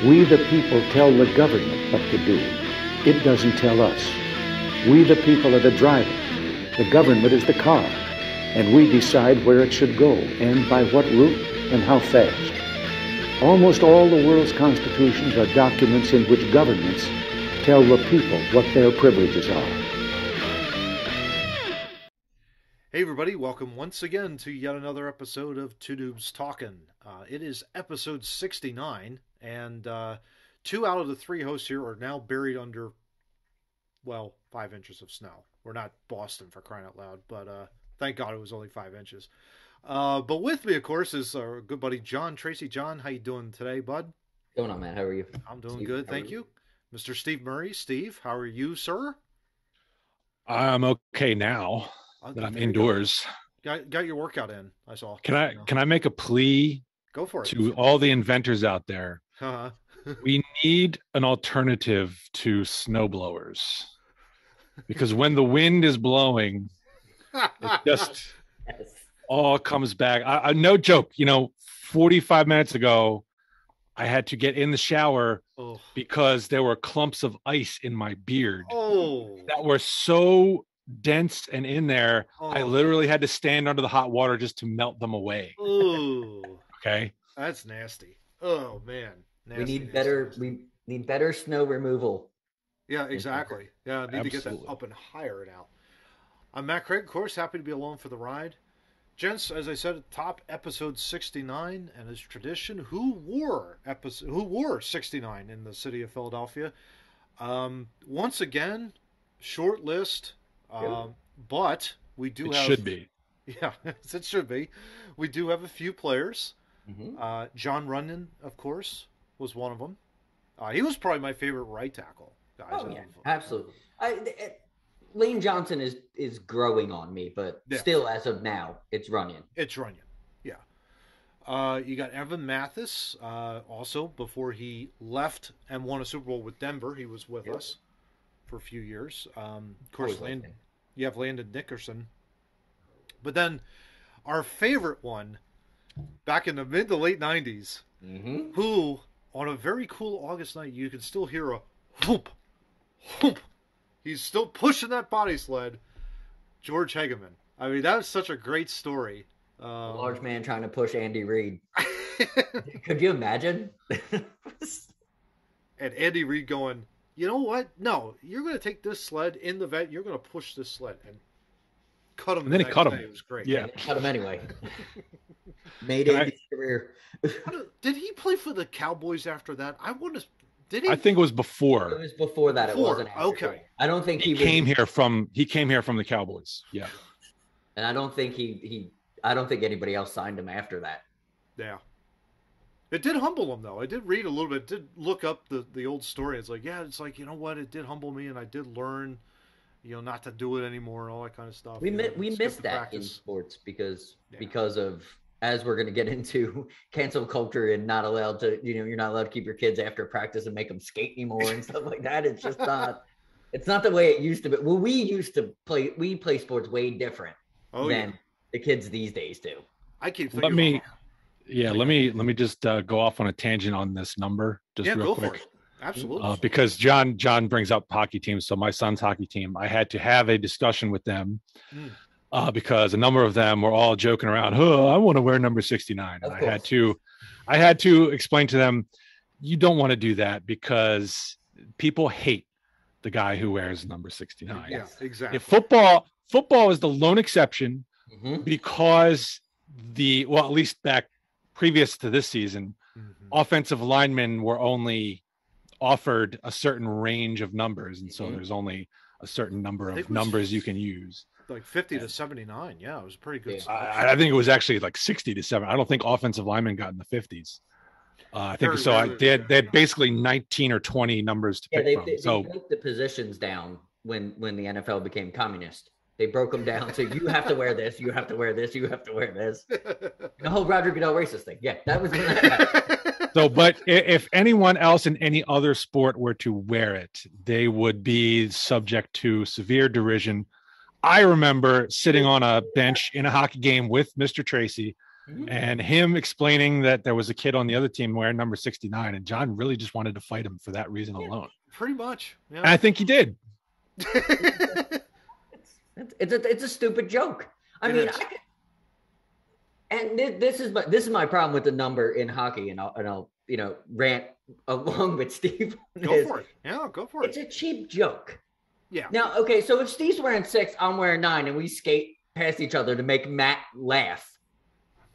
We the people tell the government what to do. It doesn't tell us. We the people are the driver. The government is the car. And we decide where it should go and by what route and how fast. Almost all the world's constitutions are documents in which governments tell the people what their privileges are. Hey everybody, welcome once again to yet another episode of Two Noobs Talking. It is episode 69, and 2 out of the 3 hosts here are now buried under, 5 inches of snow. We're not Boston, for crying out loud, but thank God it was only 5 inches. But with me, of course, is our good buddy John Tracy. John, how you doing today, bud? What's going on, man? How are you? I'm doing good, thank you. Mr. Steve Murray. Steve, how are you, sir? I'm okay now that I'm indoors. Got your workout in, I saw. Can I make a plea? Go for it. To all the inventors out there? Uh-huh. We need an alternative to snowblowers, because when the wind is blowing, it just all comes back. I no joke. 45 minutes ago, I had to get in the shower because there were clumps of ice in my beard that were so dense and in there. I literally had to stand under the hot water just to melt them away. Okay, that's nasty. Oh man, nasty, we need better snow removal. Yeah, exactly. Yeah, I need to get that up and hire it out. I'm Matt Craig, of course, happy to be along for the ride. Gents, as I said at the top, episode 69, and as tradition, who wore 69 in the city of Philadelphia? Once again, short list, but we do have... It should be. Yeah, it should be. We do have a few players. Mm-hmm. John Runyon, of course, was one of them. He was probably my favorite right tackle. Guys. Oh, yeah, absolutely. Lane Johnson is growing on me, but still, as of now, it's Runyon. It's Runyon, yeah. You got Evan Mathis, also, before he left and won a Super Bowl with Denver. He was with us for a few years. Of course, you have Landon Nickerson. But then our favorite one, back in the mid to late 90s, who, on a very cool August night, you can still hear a whoop, whoop. He's still pushing that body sled. George Hageman. I mean, that was such a great story. A large man trying to push Andy Reid. Could you imagine? And Andy Reid going, you know what? No, you're going to take this sled in the vet. You're going to push this sled and cut him. And then he cut him. It was great. Yeah, cut him anyway. Made Andy's career. Did he play for the Cowboys after that? I think it was before. It was before that. It wasn't after. Okay. I don't think he came here from the Cowboys. Yeah. And I don't think I don't think anybody else signed him after that. Yeah. It did humble him, though. I did read a little bit, did look up the old story. It's like, you know what? It did humble me, and I did learn, not to do it anymore, all that kind of stuff. We missed that in sports because of, as we're going to get into, cancel culture and not allowed to, you're not allowed to keep your kids after practice and make them skate anymore and stuff like that. It's just not, it's not the way it used to be. Well, we play sports way different than the kids these days do. I keep thinking let me just go off on a tangent on this number just real quick. For it. Absolutely. Because John brings up hockey teams. So my son's hockey team, I had to have a discussion with them. Because a number of them were all joking around. I want to wear number 69. And I had to explain to them, you don't want to do that because people hate the guy who wears number 69. Yeah, exactly. Football is the lone exception because at least back previous to this season, offensive linemen were only offered a certain range of numbers, and so there's only a certain number of numbers you can use. Like 50 to 79. Yeah, it was pretty good. I think it was actually like 60 to 7. I don't think offensive linemen got in the 50s. I think so. They had basically 19 or 20 numbers to pick from. They broke the positions down when the NFL became communist. They broke them down. So you have to wear this, you have to wear this, you have to wear this. The whole Roger Goodell racist thing. Yeah, that was when that happened. So, but if anyone else in any other sport were to wear it, they would be subject to severe derision. I remember sitting on a bench in a hockey game with Mr. Tracy and him explaining that there was a kid on the other team wearing number 69, and John really just wanted to fight him for that reason alone. Pretty much. Yeah. And I think he did. It's a stupid joke. I mean, this is my problem with the number in hockey, and I'll rant along with Steve. Go for it. Yeah, go for it. It's a cheap joke. Yeah. Now, okay, so if Steve's wearing 6, I'm wearing 9, and we skate past each other to make Matt laugh,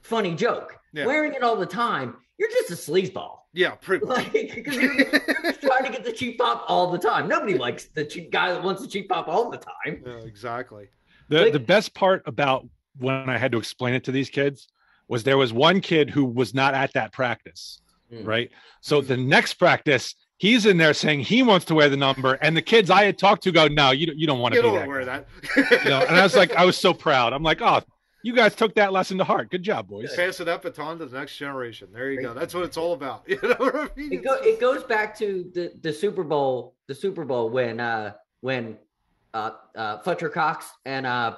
funny joke. Yeah. Wearing it all the time, you're just a sleazeball. Yeah, pretty much. Because you're just trying to get the cheap pop all the time. Nobody likes the cheap guy that wants the cheap pop all the time. Yeah, exactly. The best part about when I had to explain it to these kids was there was one kid who was not at that practice, right? So the next practice, he's in there saying he wants to wear the number, and the kids I had talked to go, "No, you don't want to be that. Wear that." And I was like, I was so proud. I'm like, "Oh, you guys took that lesson to heart. Good job, boys." Pass it up baton to the next generation. There you go. That's what it's all about. You know what I mean? It goes back to the Super Bowl. The Super Bowl when Fletcher Cox and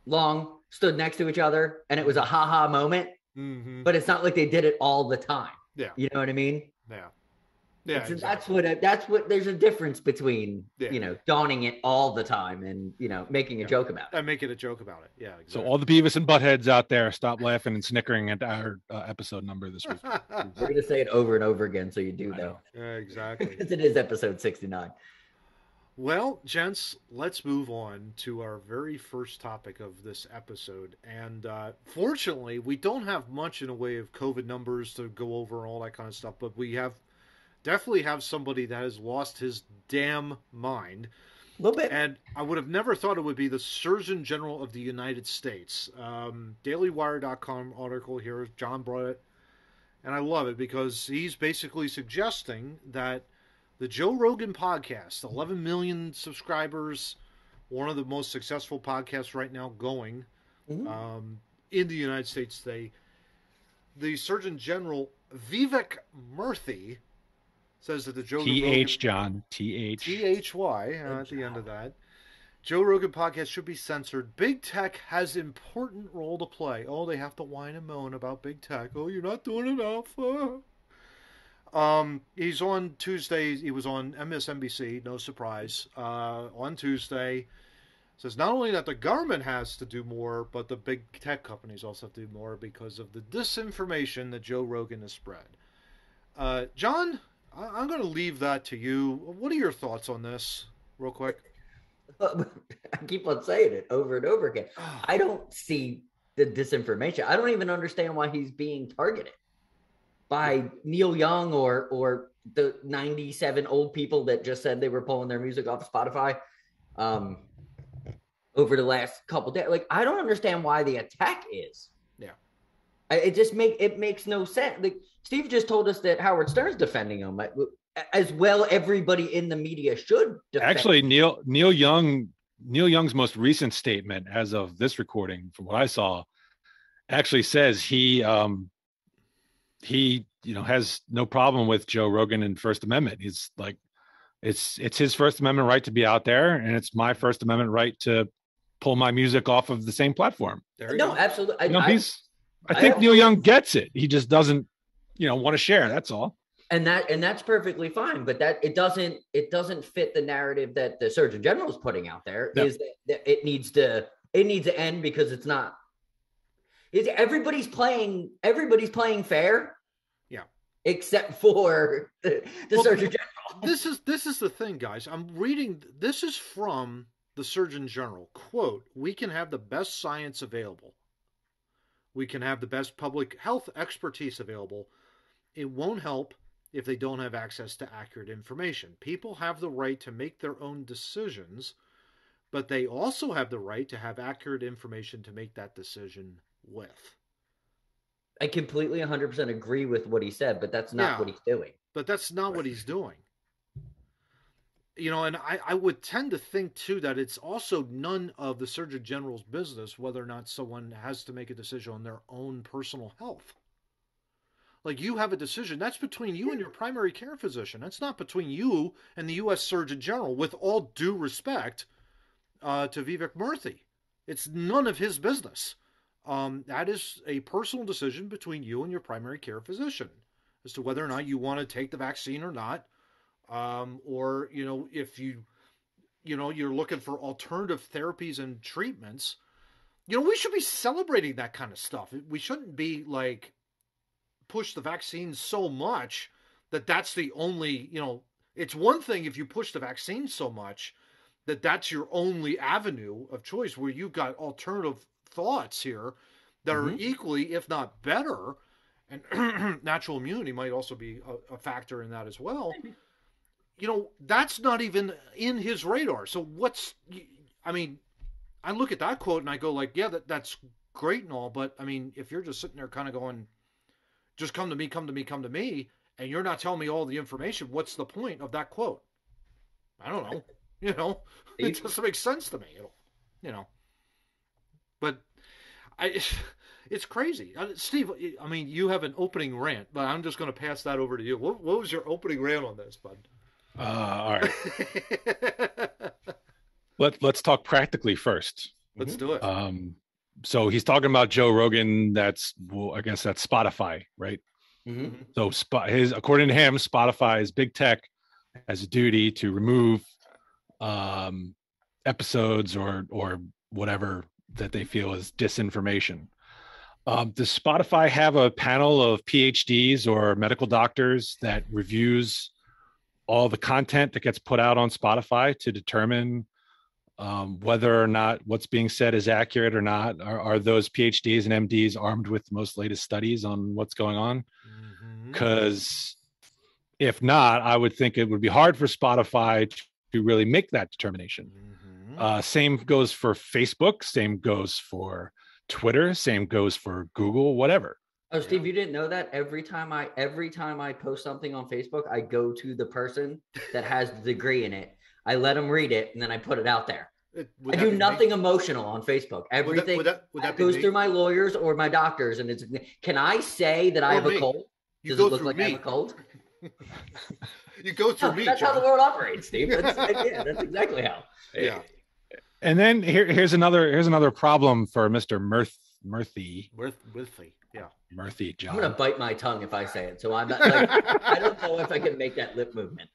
Long stood next to each other, and it was a ha-ha moment. Mm-hmm. But it's not like they did it all the time. Yeah, you know what I mean? Yeah, yeah. Exactly. That's what. There's a difference between donning it all the time and making a joke about it. And making a joke about it. Yeah. Exactly. So all the Beavis and Buttheads out there, stop laughing and snickering at our episode number this week. We're gonna say it over and over again, so you do though. Yeah, exactly. Because it is episode 69. Well, gents, let's move on to our very first topic of this episode. And fortunately, we don't have much in a way of COVID numbers to go over and all that kind of stuff, but we definitely have somebody that has lost his damn mind. A little bit. And I would have never thought it would be the Surgeon General of the United States. DailyWire.com article here, John brought it, and I love it because he's basically suggesting that the Joe Rogan podcast, 11 million subscribers, one of the most successful podcasts right now going in the United States. The Surgeon General, Vivek Murthy, says that the Joe Rogan... John. T-H-Y at the end of that. Joe Rogan podcast should be censored. Big tech has important role to play. Oh, they have to whine and moan about big tech. Oh, you're not doing enough. He's on Tuesday. He was on MSNBC, no surprise. On Tuesday, says not only that the government has to do more, but the big tech companies also have to do more because of the disinformation that Joe Rogan has spread. John, I'm going to leave that to you. What are your thoughts on this, real quick? I keep on saying it over and over again. I don't see the disinformation. I don't even understand why he's being targeted by Neil Young or the 97 old people that just said they were pulling their music off Spotify over the last couple days. Like, I don't understand why the attack is. Yeah. It makes no sense. Like, Steve just told us that Howard Stern's defending him. As well, everybody in the media should defend Actually, Neil Young's most recent statement as of this recording, from what I saw, actually says he has no problem with Joe Rogan and First Amendment. He's like, it's his First Amendment right to be out there, and it's my First Amendment right to pull my music off of the same platform. Absolutely. I think Neil Young gets it. He just doesn't, want to share. That's all. And that's perfectly fine. But that it doesn't fit the narrative that the Surgeon General is putting out there. No. Is that it needs to end because it's not. Everybody's playing fair. Yeah. Except for the Surgeon General. This is the thing, guys. I'm reading. This is from the Surgeon General. Quote: "We can have the best science available. We can have the best public health expertise available. It won't help if they don't have access to accurate information. People have the right to make their own decisions, but they also have the right to have accurate information to make that decision with." I completely 100% agree with what he said, but that's not what he's doing. But that's not what he's doing. And I would tend to think, too, that it's also none of the Surgeon General's business whether or not someone has to make a decision on their own personal health. Like, you have a decision. That's between you and your primary care physician. That's not between you and the U.S. Surgeon General, with all due respect to Vivek Murthy. It's none of his business. that is a personal decision between you and your primary care physician as to whether or not you want to take the vaccine or not. Or, if you're looking for alternative therapies and treatments, we should be celebrating that kind of stuff. We shouldn't be like push the vaccine so much that that's the only, it's one thing if you push the vaccine so much that that's your only avenue of choice, where you've got alternative thoughts here that are equally, if not better, and natural immunity might also be a factor in that as well. That's not even in his radar. So I look at that quote and I go like, yeah, that's great and all, but I mean, if you're just sitting there kind of going, just come to me, come to me, come to me, and you're not telling me all the information, what's the point of that quote? I don't know. It doesn't make sense to me. But it's crazy. Steve, I mean, you have an opening rant, but I'm just going to pass that over to you. What was your opening rant on this, bud? All right. Let's talk practically first. Let's do it. So he's talking about Joe Rogan. I guess that's Spotify, right? Mm-hmm. So according to him, Spotify's big tech has a duty to remove episodes or whatever that they feel is disinformation. Does Spotify have a panel of PhDs or medical doctors that reviews all the content that gets put out on Spotify to determine whether or not what's being said is accurate or not? Are those PhDs and MDs armed with the most latest studies on what's going on? Because if not, I would think it would be hard for Spotify to really make that determination. Same goes for Facebook. Same goes for Twitter. Same goes for Google, whatever. Oh, Steve, you didn't know that? Every time I post something on Facebook, I go to the person that has the degree in it. I let them read it, and then I put it out there. I do nothing emotional on Facebook. Everything would that goes through my lawyers or my doctors, and it's. Can I say that I have a cold? Does it look like I have a cold? You go through me. That's John. how the world operates, Steve. That's exactly how. Yeah. And then here's another problem for Mr. Murthy. Yeah. Murthy, John. I'm gonna bite my tongue if I say it. So I'm not like, I don't know if I can make that lip movement.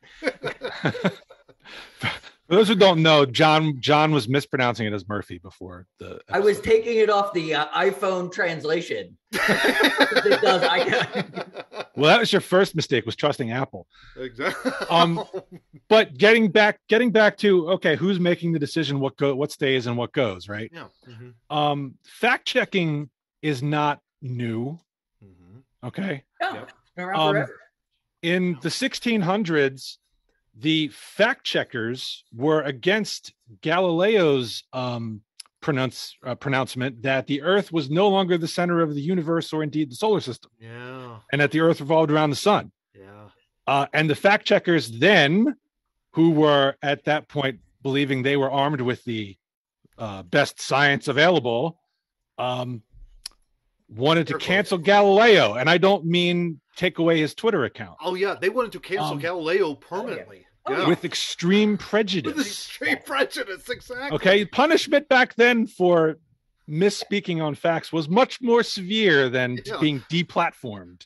For those who don't know, John was mispronouncing it as Murphy before the episode. I was taking it off the iPhone translation. It does. Well, that was your first mistake, was trusting Apple. Exactly. But getting back to, okay, who's making the decision what stays and what goes, right? Yeah. Fact checking is not new. Okay. Yeah. It's been around forever. In the 1600s, the fact checkers were against Galileo's pronouncement that the Earth was no longer the center of the universe or indeed the solar system. Yeah. And that the Earth revolved around the sun. Yeah. And the fact checkers then, who were at that point believing they were armed with the best science available, wanted to cancel Galileo. And I don't mean take away his Twitter account. Oh, yeah. They wanted to cancel Galileo permanently. Yeah. With extreme prejudice. With extreme prejudice, exactly. Okay. Punishment back then for misspeaking on facts was much more severe than being deplatformed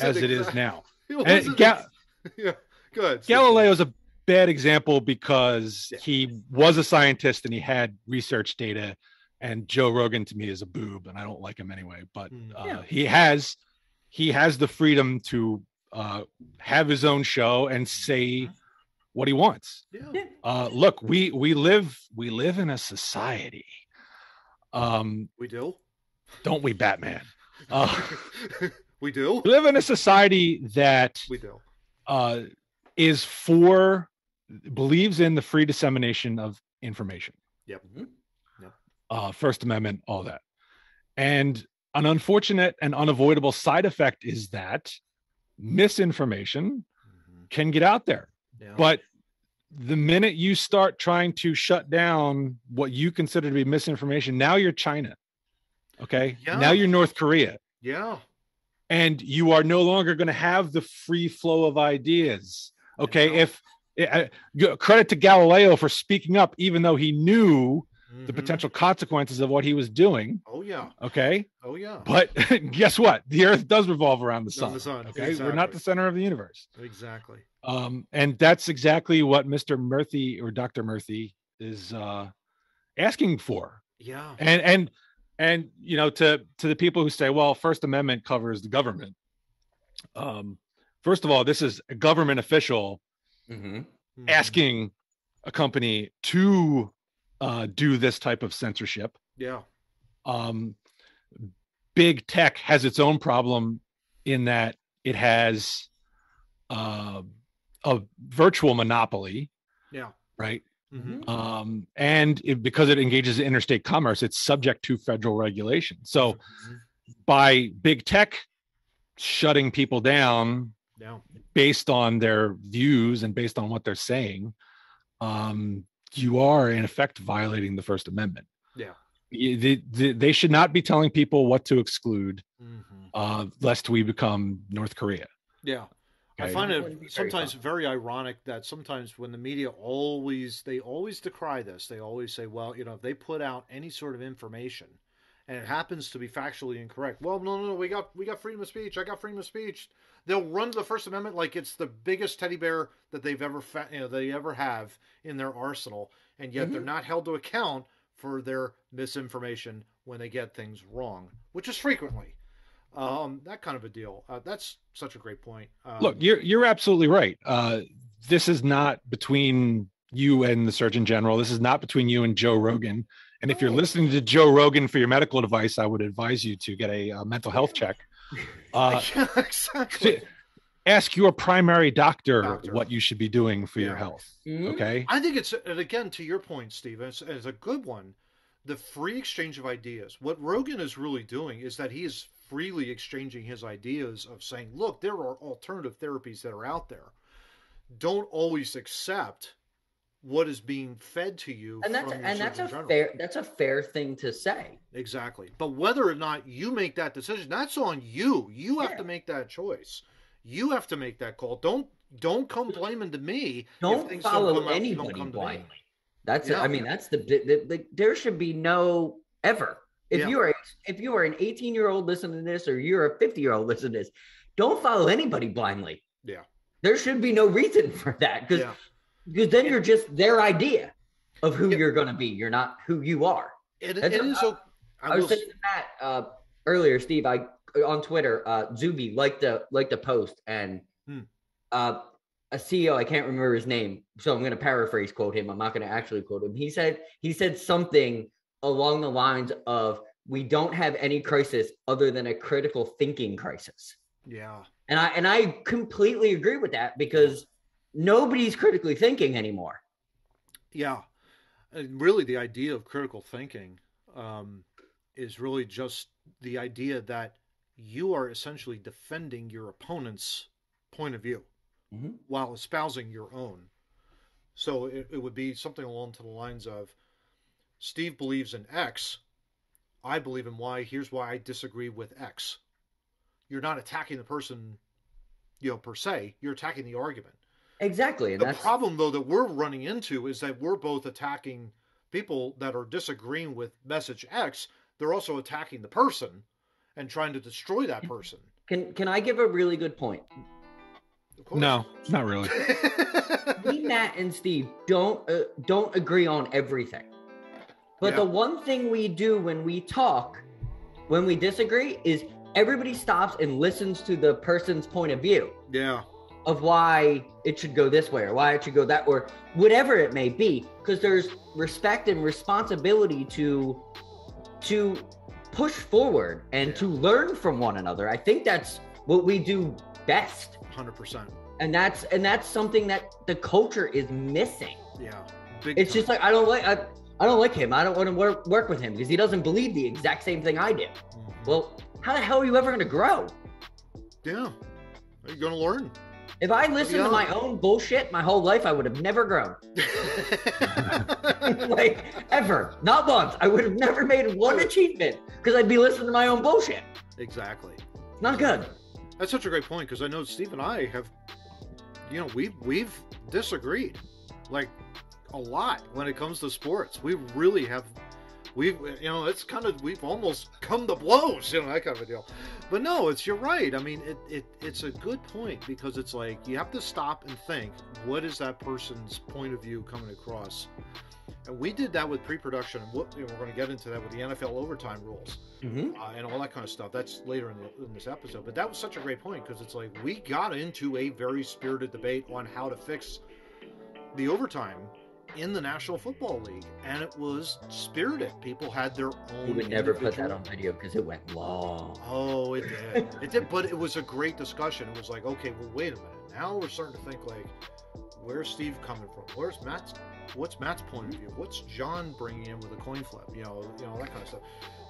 as it is now. Yeah. Good. Galileo's a bad example because he was a scientist and he had research data, and Joe Rogan to me is a boob and I don't like him anyway, but he has the freedom to have his own show and say what he wants. Look, we live in a society. We do? Don't we, Batman? We do? We live in a society that we do. Believes in the free dissemination of information. Yep. First Amendment, all that. And an unfortunate and unavoidable side effect is that misinformation can get out there. Yeah. But the minute you start trying to shut down what you consider to be misinformation, now you're China. Okay. Yeah. Now you're North Korea. Yeah. And you are no longer going to have the free flow of ideas. Okay. If credit to Galileo for speaking up, even though he knew the potential consequences of what he was doing. Oh yeah. Okay. Oh yeah. But guess what? The Earth does revolve around the sun. Okay, exactly. We're not the center of the universe. Exactly. And that's exactly what Mr. Murthy or Dr. Murthy is asking for. Yeah. And you know, to the people who say, well, First Amendment covers the government. First of all, this is a government official asking a company to do this type of censorship. Yeah. Big tech has its own problem in that it has a virtual monopoly. Yeah. Right. And because it engages in interstate commerce, it's subject to federal regulation. So by big tech shutting people down based on their views and based on what they're saying, you are in effect violating the First Amendment. Yeah. They should not be telling people what to exclude, lest we become North Korea. Yeah. I find it sometimes very ironic that sometimes when the media they always decry this. They always say, well, you know, if they put out any sort of information and it happens to be factually incorrect, well, no, we got freedom of speech. I got freedom of speech. They'll run to the First Amendment like it's the biggest teddy bear that they've ever they ever have in their arsenal, and yet they're not held to account for their misinformation when they get things wrong, which is frequently. That kind of a deal. That's such a great point. Look, you're absolutely right. This is not between you and the Surgeon General. This is not between you and Joe Rogan. And if you're listening to Joe Rogan for your medical advice, I would advise you to get a mental health check. Yeah, exactly. Ask your primary doctor what you should be doing for your health. Okay. I think it's, and again, to your point, Steve, it's a good one. The free exchange of ideas. What Rogan is really doing is that he is freely exchanging his ideas of saying, look, there are alternative therapies that are out there. Don't always accept what is being fed to you. And that's a fair thing to say. Exactly. But whether or not you make that decision, that's on you. You have to make that choice. You have to make that call. Don't come blaming to me. Don't follow anybody blindly. That's I mean, that's the there should be no ever. If you are an 18-year-old listening to this, or you're a 50-year-old listening to this, don't follow anybody blindly. Yeah. There should be no reason for that, because then you're just their idea of who you're going to be. You're not who you are. I was saying that earlier, Steve. On Twitter, Zuby liked the post, and a CEO, I can't remember his name, so I'm going to paraphrase quote him. I'm not going to actually quote him. He said something along the lines of, we don't have any crisis other than a critical thinking crisis. Yeah. And I completely agree with that, because nobody's critically thinking anymore. Yeah. And really the idea of critical thinking is really just the idea that you are essentially defending your opponent's point of view while espousing your own. So it would be something along to the lines of, Steve believes in X, I believe in Y, here's why I disagree with X. You're not attacking the person, per se, you're attacking the argument. Exactly. And the problem, though, that we're running into is that we're both attacking people that are disagreeing with message X. They're also attacking the person and trying to destroy that person. Can I give a really good point? No, not really. Me, Matt, and Steve don't agree on everything. But the one thing we do when we talk, when we disagree, is everybody stops and listens to the person's point of view. Yeah. Of why it should go this way, or why it should go that way, or whatever it may be. Because there's respect and responsibility to push forward and to learn from one another. I think that's what we do best. 100%. And that's something that the culture is missing. Yeah. It's just like, I don't like him. I don't want to work with him because he doesn't believe the exact same thing I do. Well, how the hell are you ever going to grow? Yeah. Are you going to learn? If I listened to my own bullshit my whole life, I would have never grown. Like, ever. Not once. I would have never made one achievement because I'd be listening to my own bullshit. Exactly. It's not good. That's such a great point, because I know Steve and I have, we've disagreed, like, a lot when it comes to sports. We really have we've almost come to blows, that kind of a deal. But no, you're right. I mean, it's a good point, because it's like you have to stop and think, what is that person's point of view coming across? And we did that with pre-production, and we're going to get into that with the NFL overtime rules and all that kind of stuff. That's later in this episode. But that was such a great point, because it's like we got into a very spirited debate on how to fix the overtime in the National Football League, and it was spirited. People had their own. We would never put that on video because it went long. Oh, it did. It did, but it was a great discussion. It was like, okay, well, wait a minute. Now we're starting to think like, where's Steve coming from? What's Matt's point of view? What's John bringing in with a coin flip? That kind of stuff.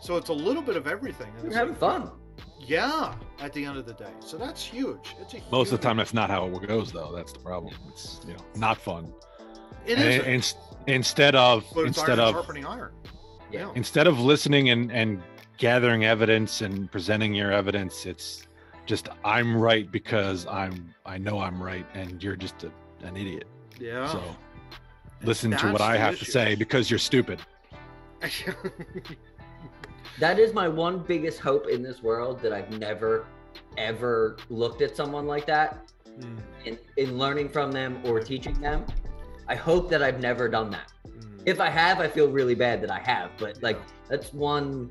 So it's a little bit of everything. We're having fun. Yeah, at the end of the day. So that's huge. Most of the time, that's not how it goes, though. That's the problem. It's not fun. It is. Instead of sharpening iron. Yeah. Instead of listening and gathering evidence and presenting your evidence, it's just I'm right because I know I'm right, and you're just an idiot. Yeah. So listen to what I have to say because you're stupid. That is my one biggest hope in this world, that I've never, ever looked at someone like that in learning from them or teaching them. I hope that I've never done that. If I have, I feel really bad that I have, but that's one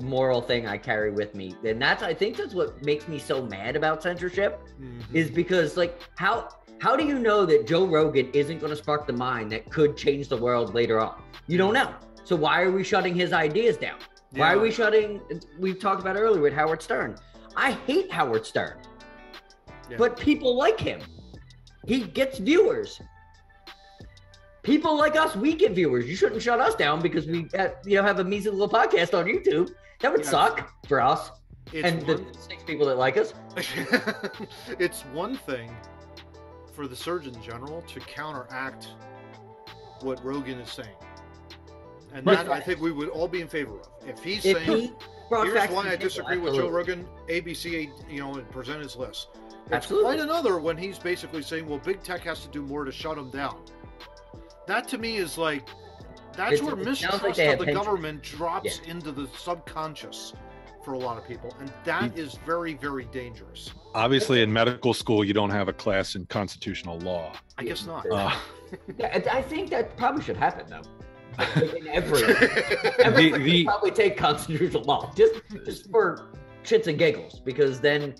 moral thing I carry with me. And I think that's what makes me so mad about censorship is because how do you know that Joe Rogan isn't going to spark the mind that could change the world later on? You don't know. So why are we shutting his ideas down? Yeah. Why are we shutting, we've talked about earlier with Howard Stern. I hate Howard Stern, but people like him. He gets viewers. People like us, we get viewers. You shouldn't shut us down because we have a measly little podcast on YouTube. That would suck for us the 6 people that like us. It's one thing for the Surgeon General to counteract what Rogan is saying. And that I think we would all be in favor of. If he's saying, here's why I disagree with Joe Rogan, ABC, and present his list. It's quite another when he's basically saying, well, big tech has to do more to shut him down. That to me is that's where mistrust of the government drops into the subconscious for a lot of people. And that is very, very dangerous. Obviously, in medical school, you don't have a class in constitutional law. I guess not. I think that probably should happen, though. In everybody probably take constitutional law just for shits and giggles, because then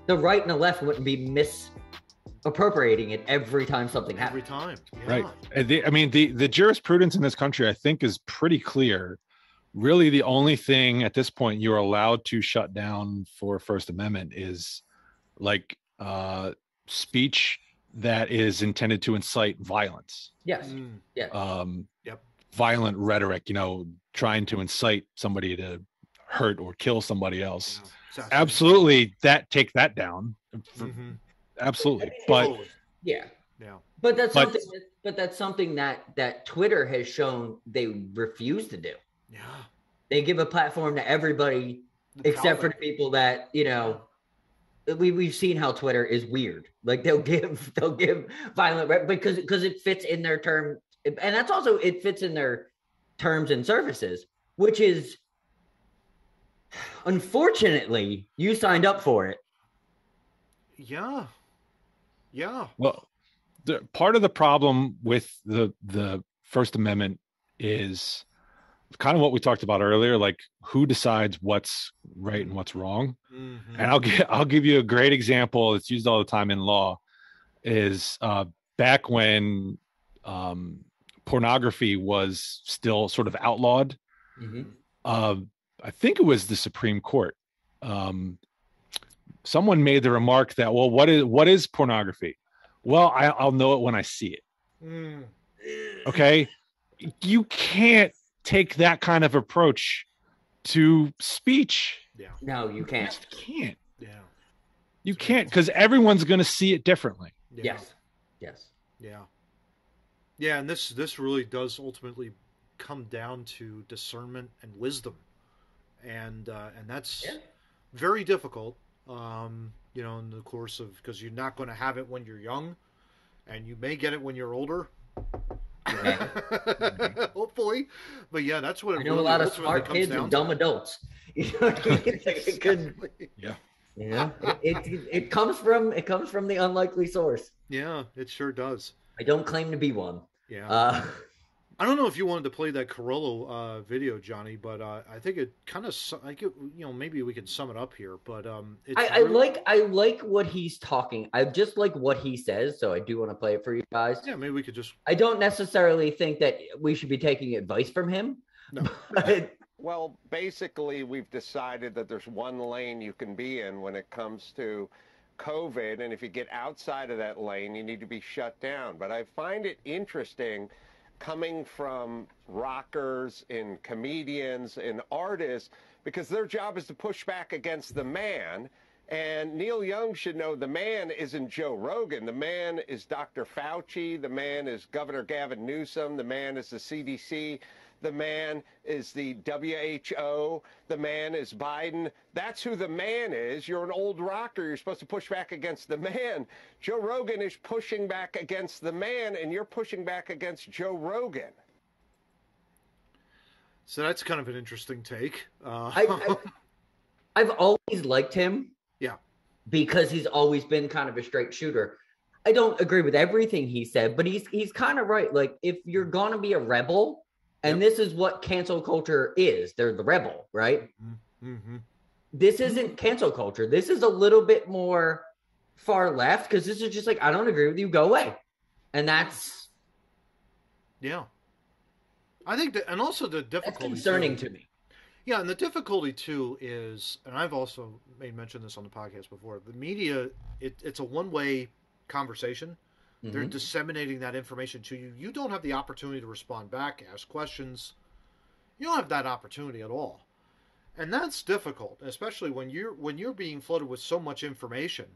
the right and the left wouldn't be misappropriating it every time something happens. Every time, right? The jurisprudence in this country, I think, is pretty clear. Really, the only thing at this point you're allowed to shut down for First Amendment is speech that is intended to incite violence. Yes. Violent rhetoric, trying to incite somebody to hurt or kill somebody else. Yeah. Absolutely, take that down. Absolutely, but but that's something that Twitter has shown they refuse to do. Yeah, they give a platform to everybody except for the people that we've seen how Twitter is weird. They'll give violent because it fits in their term. And that's also, it fits in their terms and services, which is, unfortunately, you signed up for it. Yeah. Well, part of the problem with the First Amendment is kind of what we talked about earlier, who decides what's right and what's wrong. Mm-hmm. And I'll give you a great example that's used all the time in law is back when pornography was still sort of outlawed. Mm-hmm. I think it was the Supreme Court. Someone made the remark that, well, what is pornography? Well, I'll know it when I see it. Mm. Okay. You can't take that kind of approach to speech. Yeah. No, you can't. You can't. Yeah. You can't, because everyone's going to see it differently. Yeah. Yes. Yeah, and this really does ultimately come down to discernment and wisdom, and that's very difficult. In the course of, because you're not going to have it when you're young, and you may get it when you're older. Hopefully, but yeah, that's what I know. A lot of smart kids and dumb adults. You know what I mean? It could, yeah. Yeah, it comes from the unlikely source. Yeah, it sure does. I don't claim to be one. Yeah. I don't know if you wanted to play that Carollo video, Johnny, but I think it kind of maybe we can sum it up here. But I like what he's talking. I just like what he says, so I do want to play it for you guys. Yeah, maybe we could just. I don't necessarily think that we should be taking advice from him. No. Well, basically, we've decided that there's one lane you can be in when it comes to COVID, and if you get outside of that lane, you need to be shut down. But I find it interesting coming from rockers and comedians and artists, because their job is to push back against the man. And Neil Young should know the man isn't Joe Rogan. The man is Dr. Fauci. The man is Governor Gavin Newsom. The man is the CDC. The man is the WHO. The man is Biden. That's who the man is. You're an old rocker. You're supposed to push back against the man. Joe Rogan is pushing back against the man, and you're pushing back against Joe Rogan. So that's kind of an interesting take. I've always liked him. Yeah. Because he's always been kind of a straight shooter. I don't agree with everything he said, but he's kind of right. Like, if you're going to be a rebel, and this is what cancel culture is. They're the rebel, right? Mm-hmm. This isn't cancel culture. This is a little bit more far left, because this is just like, I don't agree with you, go away. And that's... Yeah. I think that, and also the difficulty... That's concerning to me. Yeah, and the difficulty, too, is, and I've also made mention of this on the podcast before, the media, it's a one-way conversation. Mm-hmm. They're disseminating that information to you. You don't have the opportunity to respond back, ask questions. You don't have that opportunity at all. And that's difficult, especially when you're being flooded with so much information.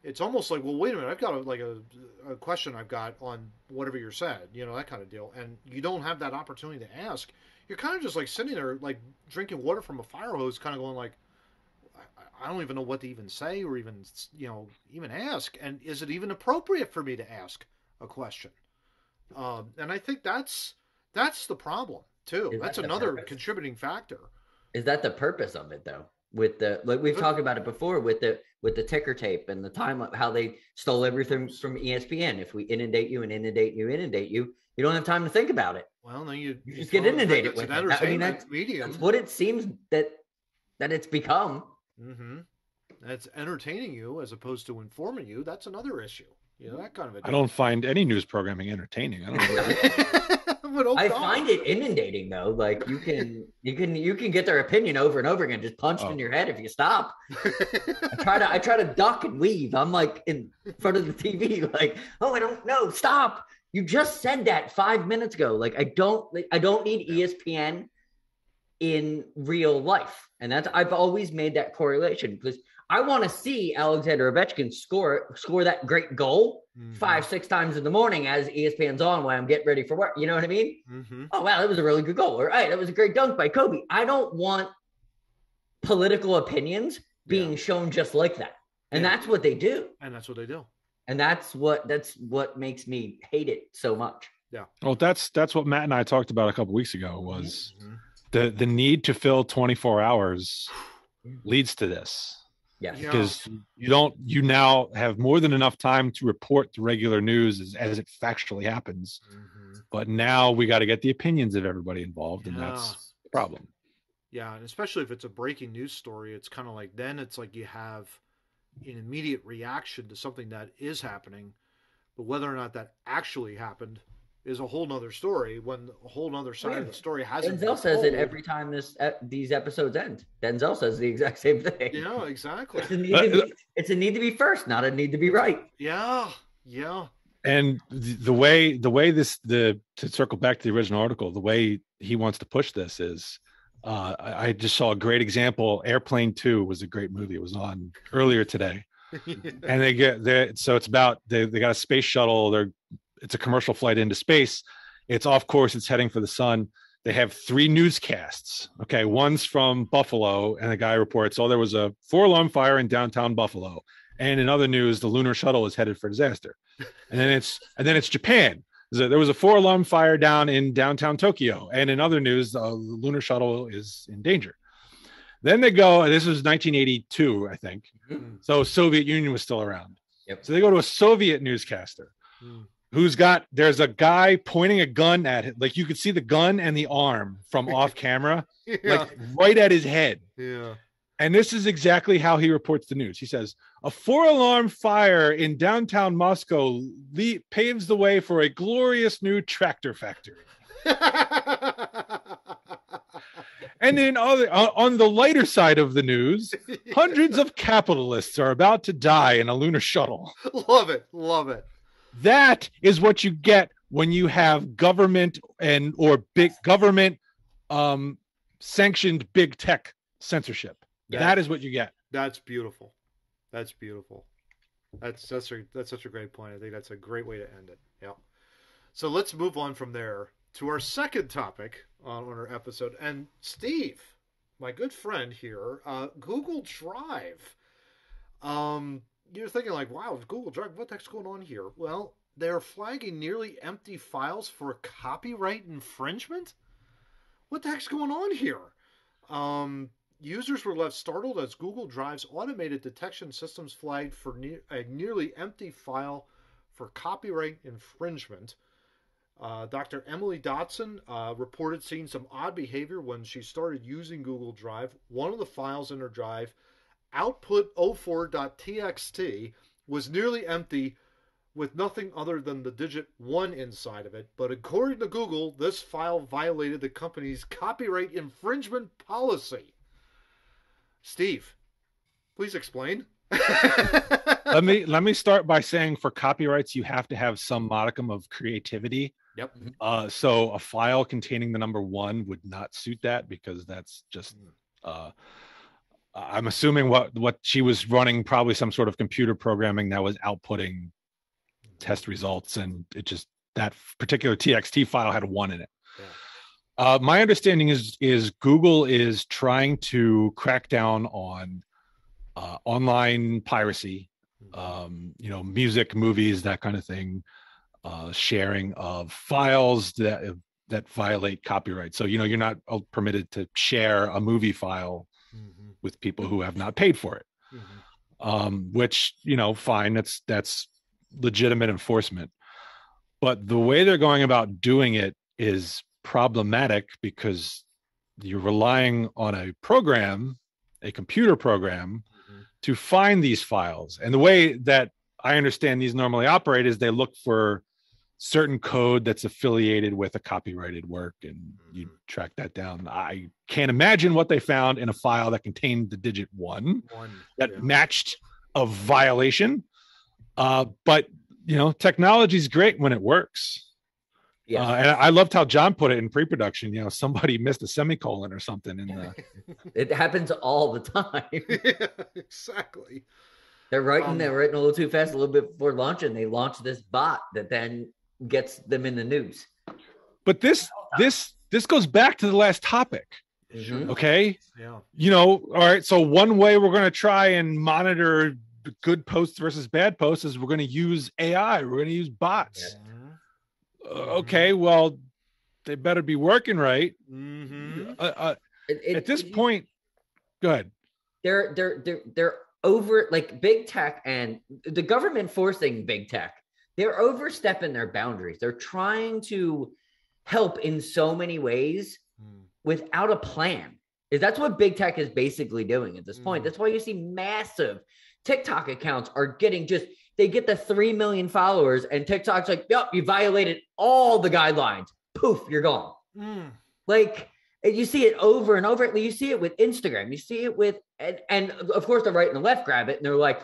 It's almost like, well, wait a minute, I've got a question I've got on whatever you said, that kind of deal. And you don't have that opportunity to ask. You're kind of just like sitting there, like drinking water from a fire hose, kind of going like, I don't even know what to even say or even ask. And is it even appropriate for me to ask a question? And I think that's the problem too. That's another contributing factor. Is that the purpose of it though? With the, like we've talked about it before with the ticker tape and the time, how they stole everything from ESPN. If we inundate you, you don't have time to think about it. Well, then you just get inundated with it. I mean, that's what it seems that it's become. Mm-hmm. That's entertaining you as opposed to informing you. That's another issue. That kind of. I don't find any news programming entertaining. I don't know. I find it inundating though. Like you can get their opinion over and over again, just punched in your head if you stop. I try to duck and weave. I'm like in front of the TV, like, oh, I don't know. Stop. You just said that 5 minutes ago. Like I don't need ESPN in real life. And I've always made that correlation because I want to see Alexander Ovechkin score that great goal 5-6 times in the morning as ESPN's on while I'm getting ready for work. You know what I mean? Mm-hmm. Oh, wow, that was a really good goal. All right, that was a great dunk by Kobe. I don't want political opinions being shown just like that. And that's what they do. And that's what they do. And that's what makes me hate it so much. Yeah. Well, that's what Matt and I talked about a couple weeks ago was the need to fill 24 hours leads to this. Yeah. Because you now have more than enough time to report the regular news as it factually happens. Mm-hmm. But now we got to get the opinions of everybody involved, and that's the problem. Yeah, and especially if it's a breaking news story, it's kind of like then it's like you have an immediate reaction to something that is happening, but whether or not that actually happened is a whole nother story when a whole nother side of the story hasn't been Denzel says it every time these episodes end. Denzel says the exact same thing. Yeah, exactly. It's a need to be first, not a need to be right. Yeah, yeah. And the way to circle back to the original article, the way he wants to push this is, I just saw a great example. Airplane 2 was a great movie. It was on earlier today. And so it's about, they got a space shuttle. It's a commercial flight into space. It's off course. It's heading for the sun. They have 3 newscasts. Okay. One's from Buffalo, and the guy reports, there was a 4-alarm fire in downtown Buffalo. And in other news, the lunar shuttle is headed for disaster. And then it's Japan. There was a 4-alarm fire down in downtown Tokyo. And in other news, the lunar shuttle is in danger. Then they go, this was 1982, I think. So Soviet Union was still around. Yep. So they go to a Soviet newscaster there's a guy pointing a gun at it. Like you could see the gun and the arm from off camera, like right at his head. Yeah. And this is exactly how he reports the news. He says, a 4-alarm fire in downtown Moscow paves the way for a glorious new tractor factory. And then on the lighter side of the news, hundreds of capitalists are about to die in a lunar shuttle. Love it. Love it. That is what you get when you have government or big government sanctioned big tech censorship. That is what you get. That's beautiful. That's beautiful. That's such a great point. I think that's a great way to end it. Yeah. So let's move on from there to our second topic on our episode. And Steve, my good friend here, Google Drive. You're thinking like, wow, Google Drive, what the heck's going on here? Well, they're flagging nearly empty files for copyright infringement? What the heck's going on here? Users were left startled as Google Drive's automated detection systems flagged for a nearly empty file for copyright infringement. Dr. Emily Dotson reported seeing some odd behavior when she started using Google Drive. One of the files in her drive, output04.txt, was nearly empty with nothing other than the digit 1 inside of it. But according to Google, this file violated the company's copyright infringement policy. Steve, please explain. Let me start by saying for copyrights, you have to have some modicum of creativity. Yep. So a file containing the number 1 would not suit that, because that's just I'm assuming what she was running, probably some sort of computer programming that was outputting test results, and it just, that particular TXT file had a 1 in it. Yeah. My understanding is Google is trying to crack down on online piracy, music, movies, that kind of thing, sharing of files that violate copyright. So, you're not permitted to share a movie file with people who have not paid for it, which, fine, that's legitimate enforcement. But the way they're going about doing it is problematic, because you're relying on a computer program, to find these files. And the way that I understand these normally operate is they look for certain code that's affiliated with a copyrighted work, and you track that down. I can't imagine what they found in a file that contained the digit 1 that matched a violation. But technology is great when it works. Yeah, and I loved how John put it in pre-production. Somebody missed a semicolon or something in the. It happens all the time. Yeah, exactly. They're writing a little too fast, a little bit before launch, and they launch this bot that then gets them in the news. But this goes back to the last topic. Okay. Yeah. All right. So one way we're going to try and monitor good posts versus bad posts is we're going to use AI. We're going to use bots. Yeah. Okay, well, they better be working right. At this point, go ahead. They're over, like, big tech and the government forcing big tech. They're overstepping their boundaries. They're trying to help in so many ways without a plan. That's what big tech is basically doing at this point. That's why you see massive TikTok accounts are getting they get the 3 million followers, and TikTok's like, yep, you violated all the guidelines. Poof, you're gone. Like, you see it over and over. You see it with Instagram. You see it with, and of course the right and the left grab it, and they're like,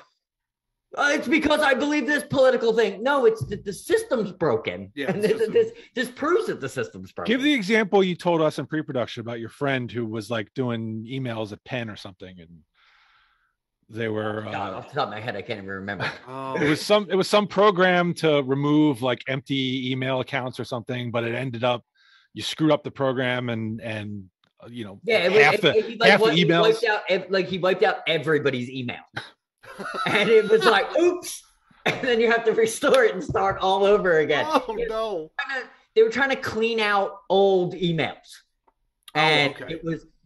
it's because I believe this political thing. No, it's the system's broken. Yeah, and this proves that the system's broken. Give the example you told us in pre-production about your friend who was like doing emails at Penn or something, and they were off the top of my head, I can't even remember. It was some program to remove like empty email accounts or something, but it ended up you screwed up the program and half the emails. He wiped out everybody's email. And it was like, oops. and then you have to restore it and start all over again. Oh no! They were trying to clean out old emails, and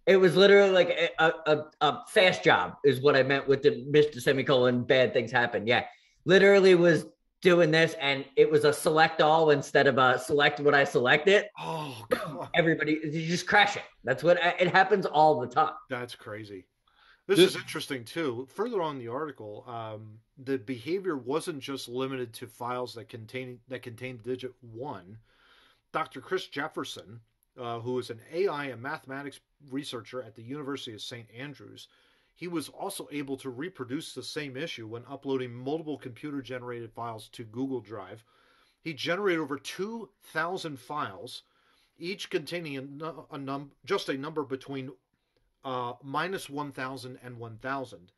it was literally like a fast job is what I meant with the Mr. Semicolon bad things happen. Yeah, literally was doing this, and it was a select all instead of a select what I selected. Oh God! Everybody, you just crash it. That's what it happens all the time. That's crazy. This is interesting too. Further on in the article, the behavior wasn't just limited to files that contain digit 1. Dr. Chris Jefferson, who is an AI and mathematics researcher at the University of St. Andrews, he was also able to reproduce the same issue when uploading multiple computer-generated files to Google Drive. He generated over 2,000 files, each containing just a number between minus 1,000 and 1,000.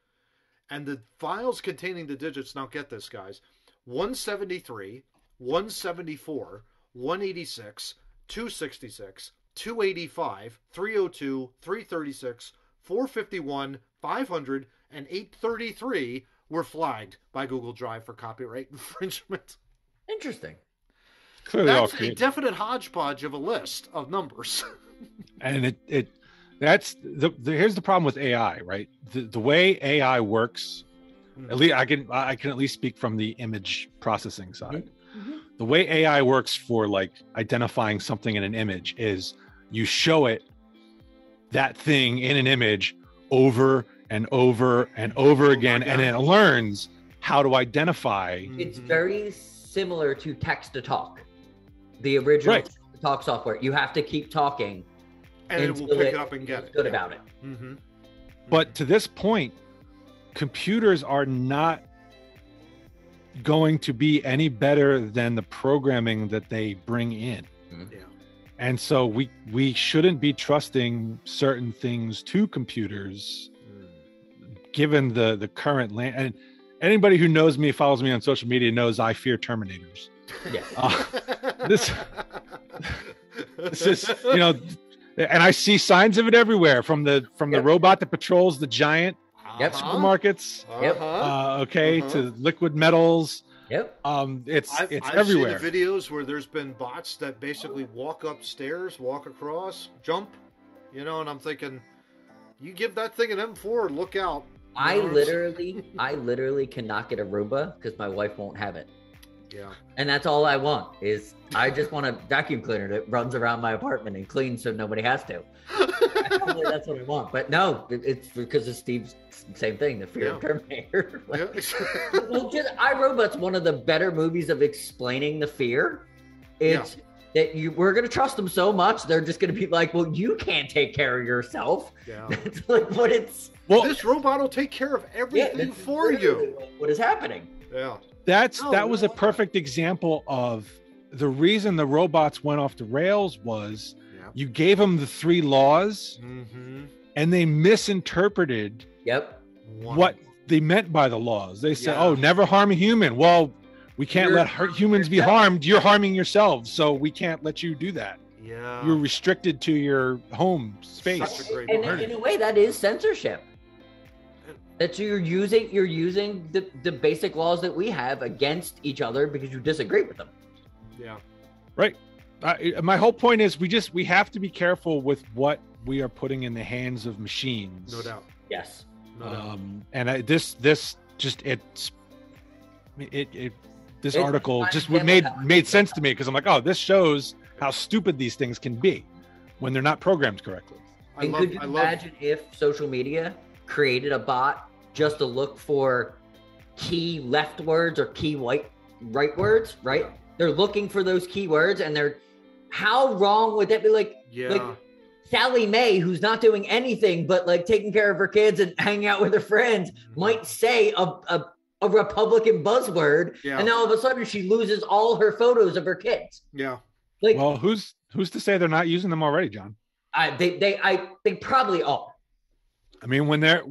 And the files containing the digits, now get this, guys, 173, 174, 186, 266, 285, 302, 336, 451, 500, and 833 were flagged by Google Drive for copyright infringement. Interesting. Clearly That's a definite hodgepodge of a list of numbers. And here's the problem with AI, right? The way AI works, at least I can at least speak from the image processing side. Mm-hmm. The way AI works for like identifying something in an image is you show it that thing in an image over and over and over again, and it learns how to identify. It's very similar to text to talk, the original text to talk software. You have to keep talking. And it will pick it up and get it. Good about it. Mm-hmm. But to this point, computers are not going to be any better than the programming that they bring in. Mm-hmm. Yeah. And so we shouldn't be trusting certain things to computers, given the current land. And anybody who knows me, follows me on social media, knows I fear Terminators. Yeah. This is, and I see signs of it everywhere, from the robot that patrols the giant supermarkets, to liquid metals. Yep. It's I've everywhere. Seen the videos where there's been bots that basically walk upstairs, walk across, jump, and I'm thinking, you give that thing an M4, look out. I literally cannot get a Roomba because my wife won't have it. Yeah. And that's all I want is I just want a vacuum cleaner that runs around my apartment and cleans so nobody has to. That's what I want. But no, it's because of Steve's same thing, the fear of Terminator. iRobot's one of the better movies of explaining the fear. It's that we're going to trust them so much, they're just going to be like, well, you can't take care of yourself. Yeah. It's like what it's... Well, this robot will take care of everything for you. What is happening? Yeah. That was a perfect example of the reason the robots went off the rails was you gave them the 3 laws and they misinterpreted what they meant by the laws. They said, oh, never harm a human. Well, we can't let humans be harmed. You're harming yourselves, so we can't let you do that. Yeah. You're restricted to your home space. And in a way, that is censorship. That you're using the basic laws that we have against each other because you disagree with them. Yeah. Right. My whole point is we have to be careful with what we are putting in the hands of machines. No doubt. Yes. No doubt. And this article just made sense to me because I'm like, oh, this shows how stupid these things can be when they're not programmed correctly. Could you imagine if social media created a bot just to look for key left words or key right words, right? Yeah. They're looking for those keywords, and how wrong would that be? Like Sally Mae, who's not doing anything but like taking care of her kids and hanging out with her friends, might say a Republican buzzword, and now all of a sudden she loses all her photos of her kids. Yeah. Like, well, who's to say they're not using them already, John? They probably are. I mean, when they're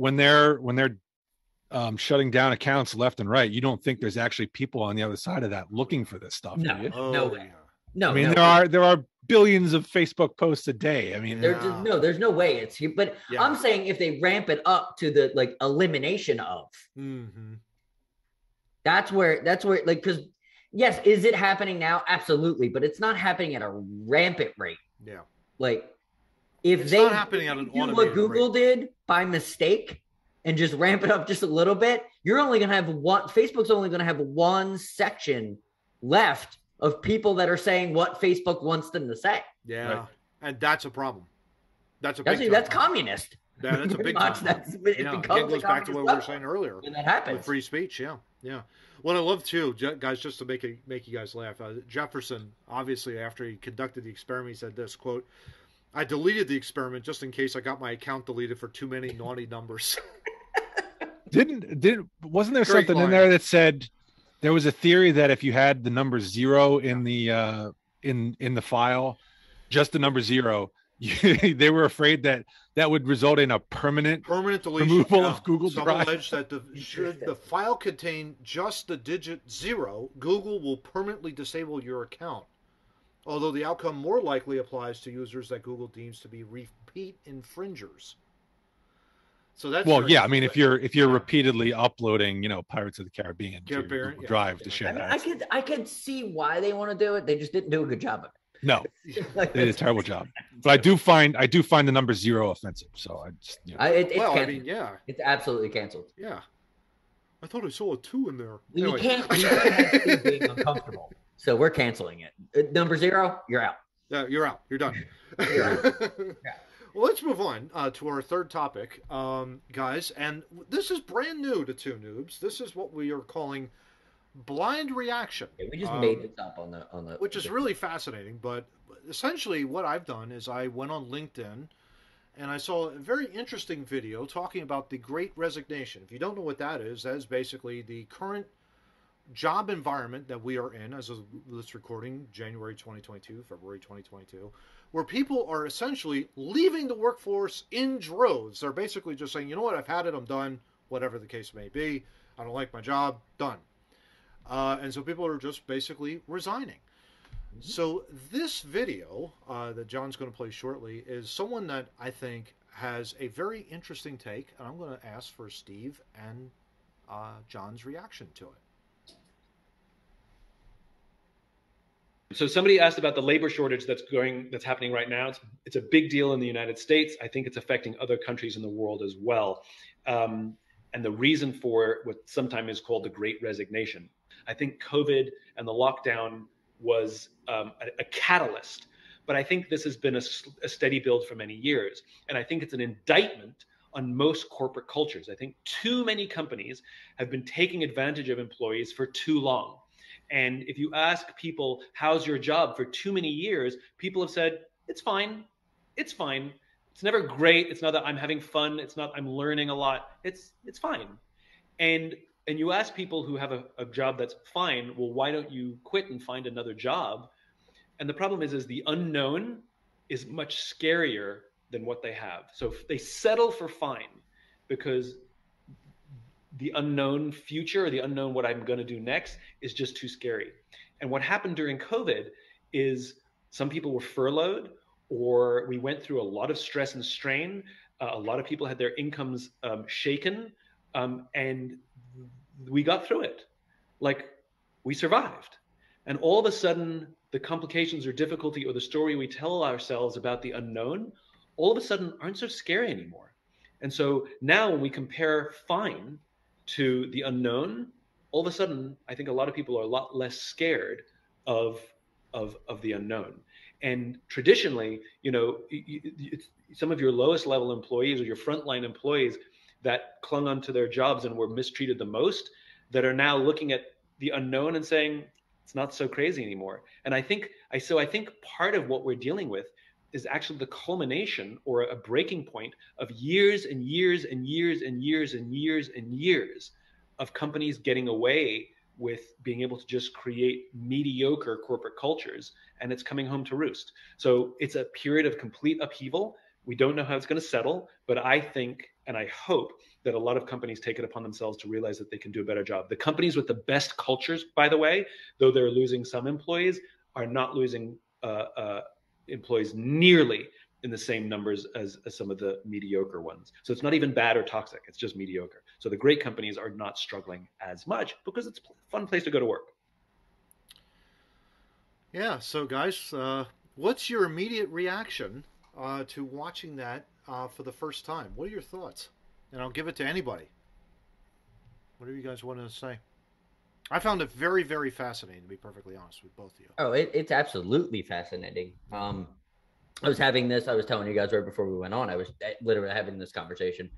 shutting down accounts left and right, you don't think there's actually people on the other side of that looking for this stuff? No, do you? No way. No, I mean, there are billions of Facebook posts a day. I mean, there's no way it's here. But I'm saying if they ramp it up to the elimination of, That's where like, because yes, is it happening now? Absolutely, but it's not happening at a rampant rate. Yeah. Like, if it's they not happening at an do what Google did by mistake and just ramp it up just a little bit, you're only going to have Facebook's only going to have one section left of people that are saying what Facebook wants them to say. Yeah. Right. And that's a problem. That's communist. Yeah, that's a big time. It goes back to what we were saying earlier. When that happens. With free speech, yeah. What I love too, guys, just to make you guys laugh, Jefferson, obviously, after he conducted the experiment, he said this, quote, "I deleted the experiment just in case I got my account deleted for too many naughty numbers." Wasn't there something in there that said there was a theory that if you had the number 0 in the in the file, just the number 0, they were afraid that would result in a permanent deletion, removal of Google Some Drive. allege that should the file contain just the digit 0, Google will permanently disable your account. Although the outcome more likely applies to users that Google deems to be repeat infringers. So that's I mean, if you're repeatedly uploading, Pirates of the Caribbean to Google Drive to share that. I could see why they want to do it. They just didn't do a good job of it. No, they did a terrible job. But I do find the number 0 offensive. So I just, it's absolutely canceled. Yeah, I thought I saw a 2 in there. You can't have Steve being uncomfortable. So we're canceling it. Number 0, you're out. You're out. You're done. You're out. Yeah. Well, let's move on to our third topic, guys. And this is brand new to Two Noobs. This is what we are calling blind reaction. Yeah, we just made this up on the which is really fascinating. But essentially, what I've done is I went on LinkedIn and I saw a very interesting video talking about the Great Resignation. If you don't know what that is basically the current job environment that we are in as of this recording, January 2022, February 2022, where people are essentially leaving the workforce in droves. They're basically just saying, you know what, I've had it, I'm done, whatever the case may be. I don't like my job, done. And so people are just basically resigning. Mm-hmm. So this video that John's going to play shortly is someone that I think has a very interesting take, and I'm going to ask for Steve and John's reaction to it. So somebody asked about the labor shortage that's happening right now. It's a big deal in the United States. I think it's affecting other countries in the world as well. And the reason for what sometimes is called the Great Resignation. I think COVID and the lockdown was a catalyst, but I think this has been a steady build for many years. And I think it's an indictment on most corporate cultures. I think too many companies have been taking advantage of employees for too long. And if you ask people, how's your job, for too many years, people have said, it's fine. It's fine. It's never great. It's not that I'm having fun. It's not I'm learning a lot. It's fine. And you ask people who have a job that's fine, well, why don't you quit and find another job? And the problem is the unknown is much scarier than what they have. So if they settle for fine because the unknown future or the unknown what I'm going to do next is just too scary. And what happened during COVID is some people were furloughed, or we went through a lot of stress and strain. A lot of people had their incomes shaken, and we got through it. Like, we survived. And all of a sudden, the complications or difficulty or the story we tell ourselves about the unknown, all of a sudden aren't so scary anymore. And so now when we compare fine to the unknown, all of a sudden, I think a lot of people are a lot less scared of the unknown. And traditionally, some of your lowest level employees or your frontline employees that clung onto their jobs and were mistreated the most, that are now looking at the unknown and saying, it's not so crazy anymore. And I think part of what we're dealing with is actually the culmination or a breaking point of years and years and years and years and years and years of companies getting away with being able to just create mediocre corporate cultures, and it's coming home to roost. So it's a period of complete upheaval. We don't know how it's going to settle, but I think and I hope that a lot of companies take it upon themselves to realize that they can do a better job. The companies with the best cultures, by the way, though they're losing some employees, are not losing employees nearly in the same numbers as some of the mediocre ones. So it's not even bad or toxic, it's just mediocre. So the great companies are not struggling as much because it's a fun place to go to work. Yeah. So guys, what's your immediate reaction to watching that for the first time? What are your thoughts? And I'll give it to anybody. Whatever you guys want to say. I found it very, very fascinating, to be perfectly honest with both of you. Oh, it's absolutely fascinating. I was telling you guys right before we went on, I was literally having this conversation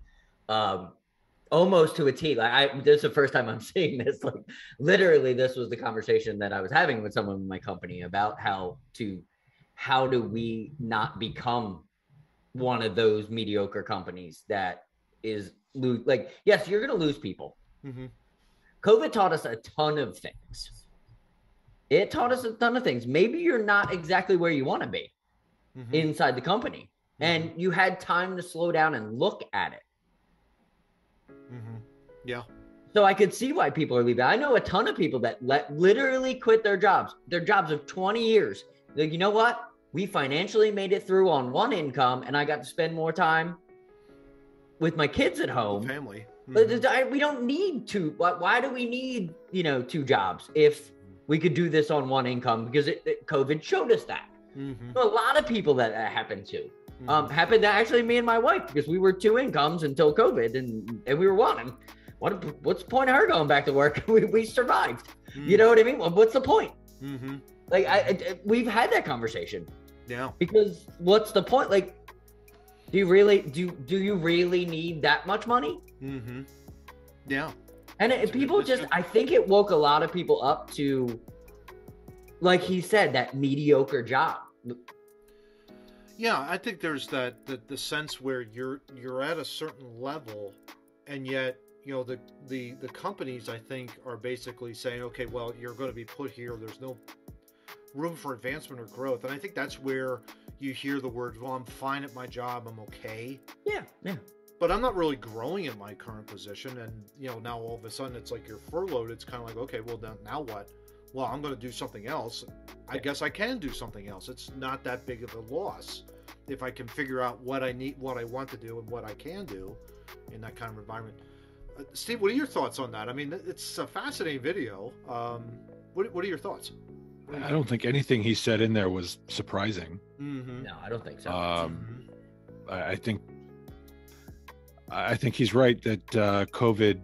almost to a T. Like this is the first time I'm seeing this. Like literally, this was the conversation that I was having with someone in my company about how do we not become one of those mediocre companies that is like, yes, you're going to lose people. Mm-hmm. COVID taught us a ton of things. It taught us a ton of things. Maybe you're not exactly where you want to be inside the company, and you had time to slow down and look at it. Yeah. So I could see why people are leaving. I know a ton of people that literally quit their jobs of 20 years. Like, you know what? We financially made it through on one income, and I got to spend more time with my kids at home. The family. But we don't need to. Why do we need, 2 jobs if we could do this on one income? Because COVID showed us that. So a lot of people that happened to. Happened to actually me and my wife, because we were 2 incomes until COVID, and we were one. What's the point of her going back to work? we survived. You know what I mean? Well, what's the point? Like we've had that conversation. Yeah. Because what's the point? Like, do you really need that much money? Yeah. And I think it woke a lot of people up to, like he said, that mediocre job. Yeah, I think there's the sense where you're at a certain level, and yet the companies, I think, are basically saying, okay, well, you're going to be put here. There's no room for advancement or growth, and I think that's where you hear the words, well, I'm fine at my job, I'm okay. Yeah. But I'm not really growing in my current position, and now all of a sudden it's like you're furloughed. It's kind of like, okay, well, now what? Well, I'm going to do something else. I guess I can do something else. It's not that big of a loss if I can figure out what I need, what I want to do, and what I can do in that kind of environment. Steve, what are your thoughts on that? I mean, it's a fascinating video. What are your thoughts? I don't think anything he said in there was surprising. No, I don't think so. I think he's right that COVID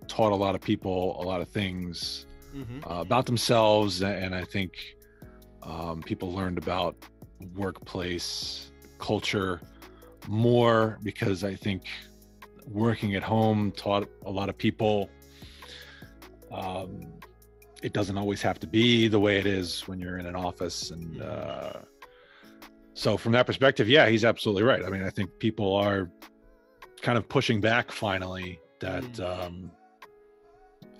taught a lot of people a lot of things about themselves, and I think people learned about workplace culture more, because I think working at home taught a lot of people it doesn't always have to be the way it is when you're in an office. And so from that perspective, yeah, he's absolutely right. I mean, I think people are kind of pushing back finally that,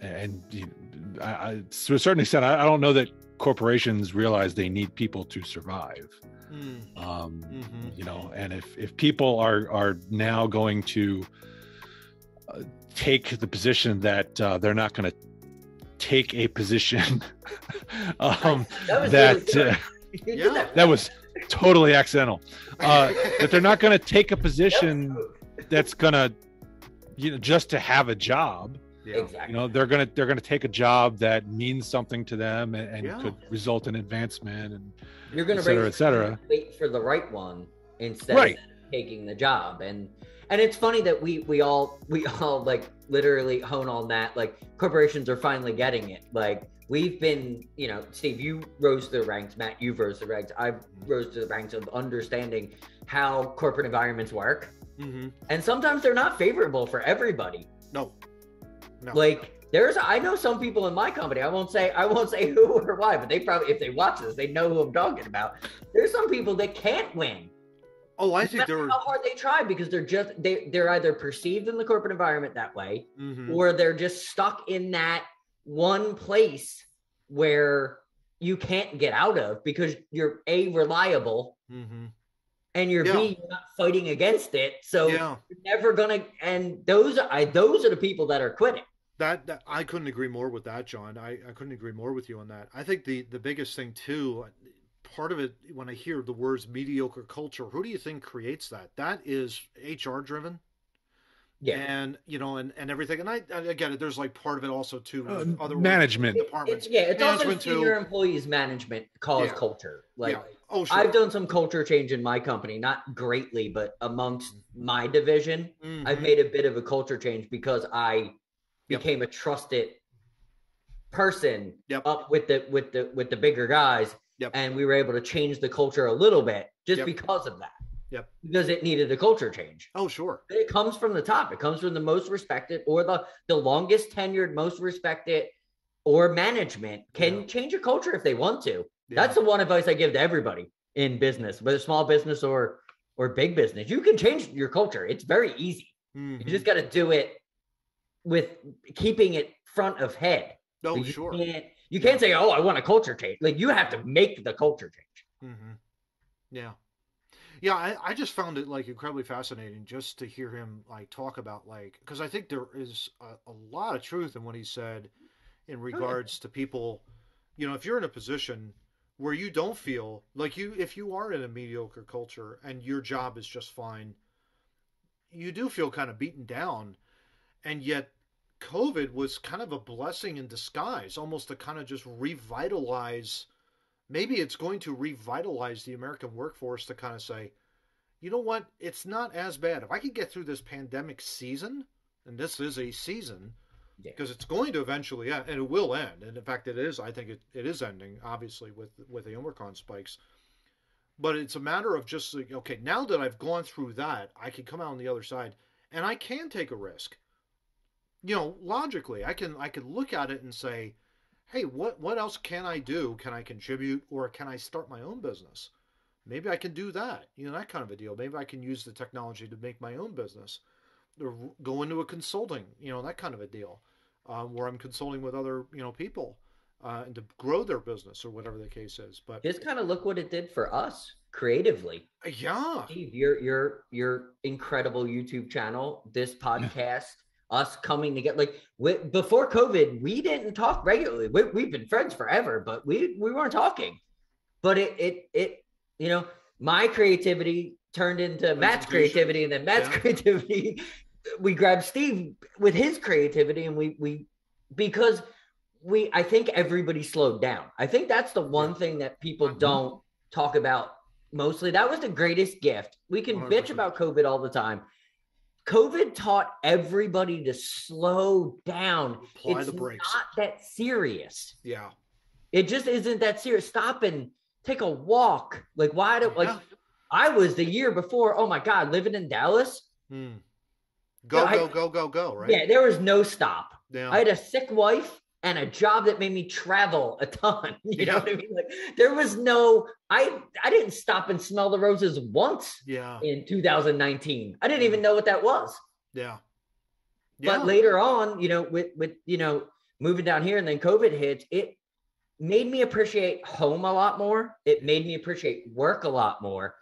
and I, to a certain extent, I don't know that corporations realize they need people to survive. And if people are now going to take the position that they're not going to take a position that was totally accidental, that they're not going to take a position that's going to, just to have a job. Exactly. They're gonna take a job that means something to them and could result in advancement, and you're gonna et cetera. Wait for the right one instead of taking the job. And it's funny that we all like literally hone on that. Like, corporations are finally getting it. Like, we've been, Steve, you rose to the ranks. Matt, you've rose to the ranks. I've rose to the ranks of understanding how corporate environments work. And sometimes they're not favorable for everybody. No. Like, I know some people in my company, I won't say who or why, but they probably, if they watch this, they know who I'm talking about. There's some people that can't win. Oh, I think they're how hard they try, because they're either perceived in the corporate environment that way, or they're just stuck in that one place where you can't get out of, because you're reliable, and you're B, you're not fighting against it. So you're never gonna. And those are the people that are quitting. That I couldn't agree more with that, John. I couldn't agree more with you on that. I think the biggest thing too, part of it, when I hear the words mediocre culture, who do you think creates that? That is HR driven. Yeah. And and everything, and I get it. There's like part of it also too. Other management departments. It's also management senior too. employees management cause culture. Like, oh, sure. I've done some culture change in my company, not greatly, but amongst my division, I've made a bit of a culture change because I became a trusted person up with the bigger guys, and we were able to change the culture a little bit just because of that. Because it needed a culture change. Oh, sure. It comes from the top. It comes from the most respected or the longest tenured, most respected, or management can change a culture if they want to. That's the one advice I give to everybody in business, whether small business or big business. You can change your culture. It's very easy. You just got to do it with keeping it front of head. Oh, sure. You can't say, "Oh, I want a culture change." Like, you have to make the culture change. Yeah. Yeah, I just found it like incredibly fascinating just to hear him like talk about like, because I think there is a lot of truth in what he said in regards to people, if you're in a position where you don't feel like if you are in a mediocre culture and your job is just fine, you do feel kind of beaten down, and yet COVID was kind of a blessing in disguise, almost to kind of just revitalize. Maybe it's going to revitalize the American workforce to kind of say, you know what, it's not as bad. If I can get through this pandemic season, and this is a season, because it's going to eventually end, and it will end. And in fact, it is. I think it is ending, obviously, with the Omicron spikes. But it's a matter of just like, okay, now that I've gone through that, I can come out on the other side, and I can take a risk. Logically, I can look at it and say, hey, what else can I do? Can I contribute, or can I start my own business? Maybe I can do that, that kind of a deal. Maybe I can use the technology to make my own business, or go into a consulting, that kind of a deal, where I'm consulting with other, people, and to grow their business or whatever the case is. But just kind of look what it did for us creatively. Yeah, Steve, your incredible YouTube channel, this podcast. Us coming together, like before COVID, we didn't talk regularly. We've been friends forever, but we weren't talking. But it my creativity turned into Matt's creativity, and then Matt's creativity. We grabbed Steve with his creativity, and I think everybody slowed down. I think that's the one thing that people don't talk about mostly. That was the greatest gift. We can 100%. Bitch about COVID all the time. COVID taught everybody to slow down. Apply the brakes. Not that serious. Yeah. It just isn't that serious. Stop and take a walk. Like, why do I was the year before, oh my God, living in Dallas. Go, right? Yeah, there was no stop. Yeah. I had a sick wife and a job that made me travel a ton. You know what I mean? Like, there was no, I didn't stop and smell the roses once in 2019. I didn't even know what that was. Yeah. But later on, with moving down here and then COVID hits, it made me appreciate home a lot more. It made me appreciate work a lot more.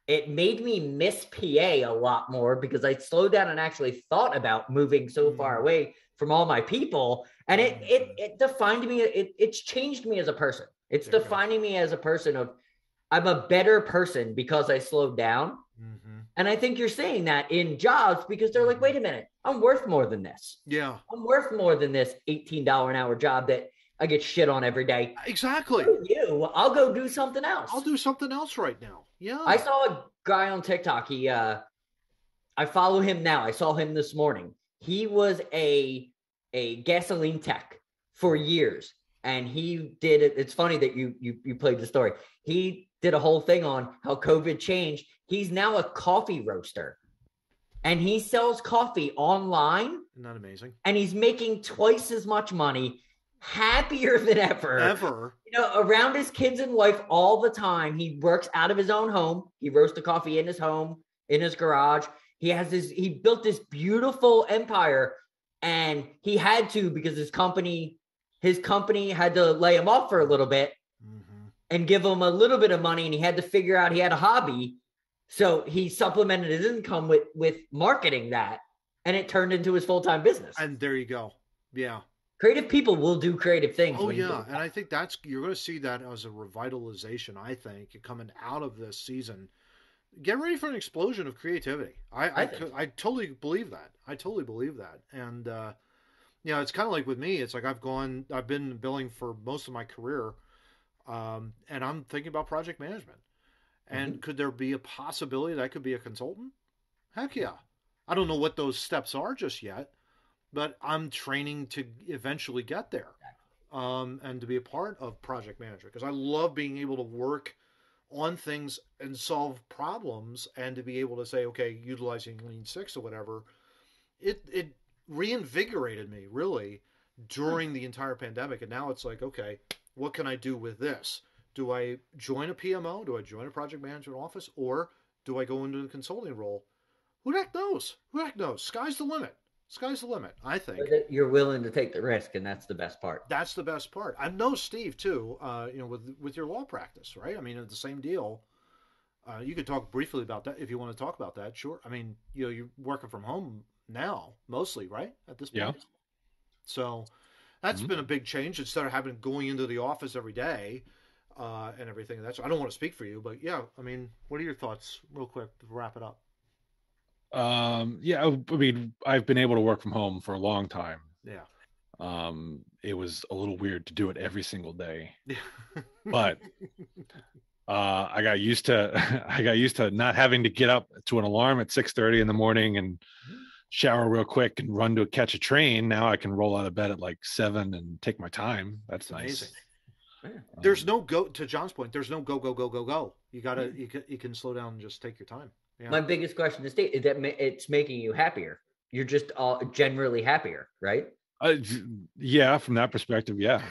It made me miss PA a lot more because I slowed down and actually thought about moving so far away from all my people. And it defined me. It's changed me as a person. It's defining me as a person of, I'm a better person because I slowed down. And I think you're saying that in jobs because they're like, wait a minute, I'm worth more than this. Yeah. I'm worth more than this $18 an hour job that I get shit on every day. Exactly. I'll go do something else. I'll do something else right now. Yeah. I saw a guy on TikTok. I follow him now. I saw him this morning. He was a gasoline tech for years. And he did it. It's funny that you played the story. He did a whole thing on how COVID changed. He's now a coffee roaster. And he sells coffee online. Isn't that amazing? And he's making twice as much money, happier than ever. Around his kids and wife all the time. He works out of his own home. He roasts the coffee in his home, in his garage. He built this beautiful empire, and he had to because his company had to lay him off for a little bit and give him a little bit of money, and he had to figure out he had a hobby. So he supplemented his income with marketing that, and it turned into his full-time business. And there you go. Yeah. Creative people will do creative things. Oh, yeah. And I think you're going to see that as a revitalization, I think, coming out of this season. get ready for an explosion of creativity. I totally believe that. I totally believe that. And it's kind of like with me. It's like I've been billing for most of my career, and I'm thinking about project management. And could there be a possibility that I could be a consultant? Heck yeah. I don't know what those steps are just yet, but I'm training to eventually get there, and to be a part of project management, because I love being able to work on things and solve problems, and to be able to say, okay, utilizing Lean Six or whatever, it reinvigorated me really during the entire pandemic. And now it's like, okay, what can I do with this? Do I join a PMO? Do I join a project management office? Or do I go into the consulting role? Who the heck knows? Who the heck knows? Sky's the limit. Sky's the limit, I think. But you're willing to take the risk, and that's the best part. That's the best part. I know Steve too. With your law practice, right? I mean, it's the same deal. You could talk briefly about that if you want to talk about that. Sure. I mean, you're working from home now, mostly, right? At this point. Yeah. So that's been a big change. Instead of having going into the office every day, and everything. I don't want to speak for you, but yeah. I mean, what are your thoughts, real quick, to wrap it up? Yeah, I mean, I've been able to work from home for a long time. Yeah. It was a little weird to do it every single day, but I got used to not having to get up to an alarm at 6:30 in the morning and shower real quick and run to catch a train. Now I can roll out of bed at like 7 and take my time. That's nice. Amazing. There's no go, to John's point. There's no go. You gotta, you can slow down and just take your time. Yeah. My biggest question is that it's making you happier. You're just generally happier, right? Yeah, from that perspective, yeah.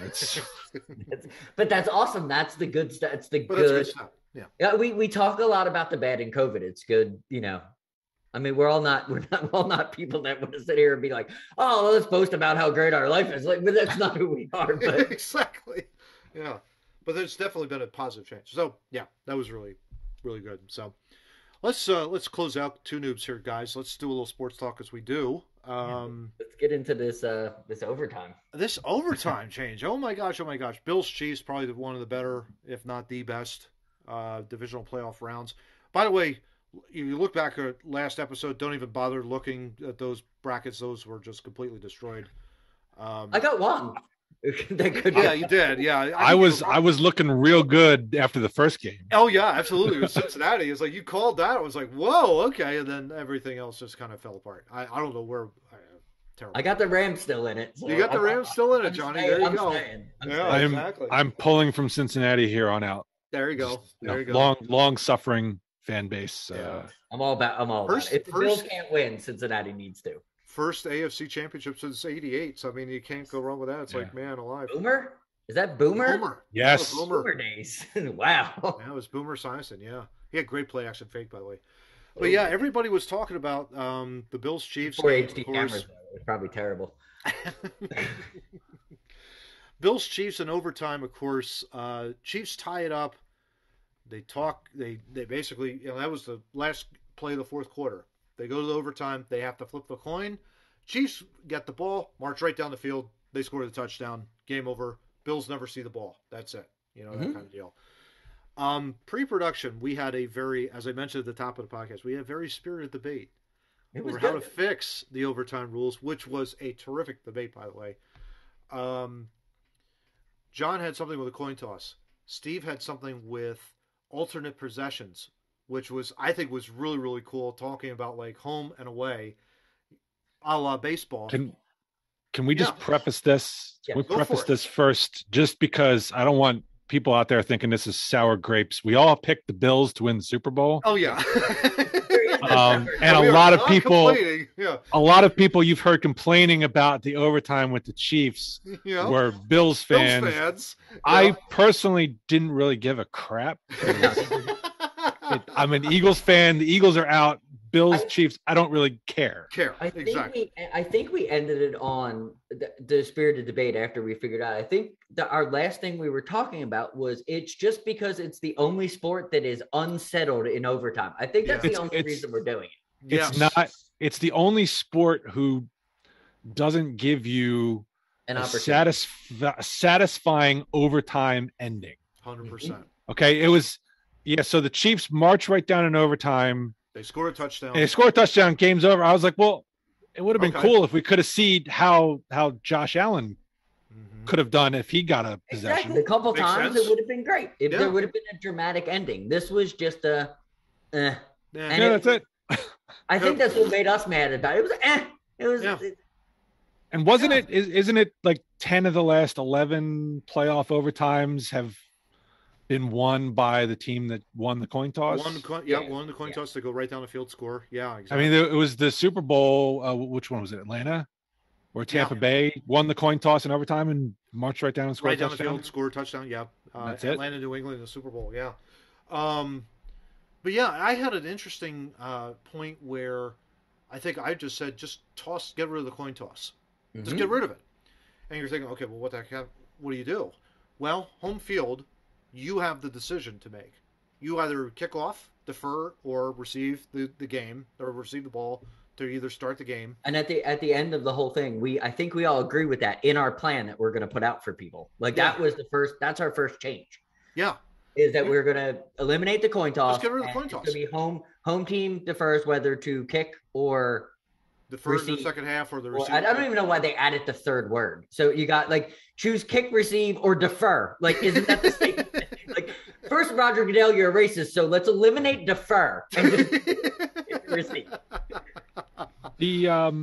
But that's awesome. That's the good stuff. It's the good. Good stuff. Yeah. We talk a lot about the bad in COVID. It's good, I mean, we're all not people that want to sit here and be like, oh, let's boast about how great our life is. Like, but that's not who we are. But exactly. Yeah. But there's definitely been a positive change. So yeah, that was really, really good. So let's close out Two Noobs here, guys. Let's do a little sports talk as we do. Let's get into this overtime. This overtime change. Oh my gosh. Bills Chiefs, probably one of the better, if not the best, divisional playoff rounds. By the way, if you look back at last episode, don't even bother looking at those brackets. Those were just completely destroyed. I got one. Yeah, you did. Yeah, I was looking real good after the first game. Oh yeah, absolutely. It was Cincinnati. It's like you called that. I was like, whoa, okay, and then everything else just kind of fell apart. I don't know where. Terrible. I got the Rams still in it. So you got the Rams still in it, Johnny. There you go. Exactly. I'm pulling from Cincinnati here on out. There you go. There you go. Long suffering fan base. I'm all about it. If the Bills can't win, Cincinnati needs to. First AFC championship since '88. So I mean, you can't go wrong with that. It's like, man alive. Boomer? Is that Boomer? Boomer. Yes. Boomer days. Wow. Yeah, it was Boomer Esiason. Yeah, he had great play action fake, by the way. But yeah, everybody was talking about the Bills Chiefs. Before HD cameras, though, it was probably terrible. Bills Chiefs in overtime, of course. Chiefs tie it up. They talk. They basically, that was the last play of the fourth quarter. They go to the overtime. They have to flip the coin. Chiefs get the ball, march right down the field. They score the touchdown. Game over. Bills never see the ball. That's it. That kind of deal. Pre-production, we had a very, as I mentioned at the top of the podcast, we had a very spirited debate over how to fix the overtime rules, which was a terrific debate, by the way. John had something with a coin toss. Steve had something with alternate possessions, which I think was really, really cool, talking about like home and away, a la baseball. Can we just preface this? Yeah, we preface this first, just because I don't want people out there thinking this is sour grapes. We all picked the Bills to win the Super Bowl. Oh yeah. And a lot of people you've heard complaining about the overtime with the Chiefs were Bills fans. I personally didn't really give a crap. I'm an Eagles fan. The Eagles are out. Bills, Chiefs, I don't really care. I think we ended it on the spirited debate after we figured out. I think our last thing we were talking about was it's just because it's the only sport that is unsettled in overtime. I think that's the only reason we're doing it. It's not. It's the only sport who doesn't give you an satisfying overtime ending. 100%. Okay, it was Yeah, so the Chiefs march right down in overtime. They score a touchdown. And they score a touchdown, game's over. I was like, well, it would have been cool if we could have seen how Josh Allen could have done if he got a possession. Exactly. A couple Makes times sense. it would have been great. If there would have been a dramatic ending. This was just a And that's it. I think that's what made us mad about it. It was It was And wasn't it isn't it like 10 of the last 11 playoff overtimes have been won by the team that won the coin toss? Won the coin toss to go right down the field score. Yeah, exactly. I mean, it was the Super Bowl. Which one was it? Atlanta, where Tampa Bay won the coin toss in overtime and marched right down and scored right down a touchdown. the field, score a touchdown. Yeah, that's Atlanta, New England in the Super Bowl. Yeah, but yeah, I had an interesting point where I think I just said, just get rid of the coin toss, just get rid of it. And you're thinking, okay, well, what do you do? Well, home field. You have the decision to make. You either kick off, defer, or receive the game, or receive the ball to either start the game. And at the end of the whole thing, I think we all agree with that in our plan that we're going to put out for people. That was that's our first change. Yeah. Is that we're going to eliminate the coin toss. Let's get rid of the coin toss. It's going to be home team defers whether to kick or defer in the second half or the receive. I don't even know why they added the third word. So you got choose kick, receive, or defer. Isn't that the same thing? First, Roger Goodell, you're a racist, so let's eliminate defer and just receive. I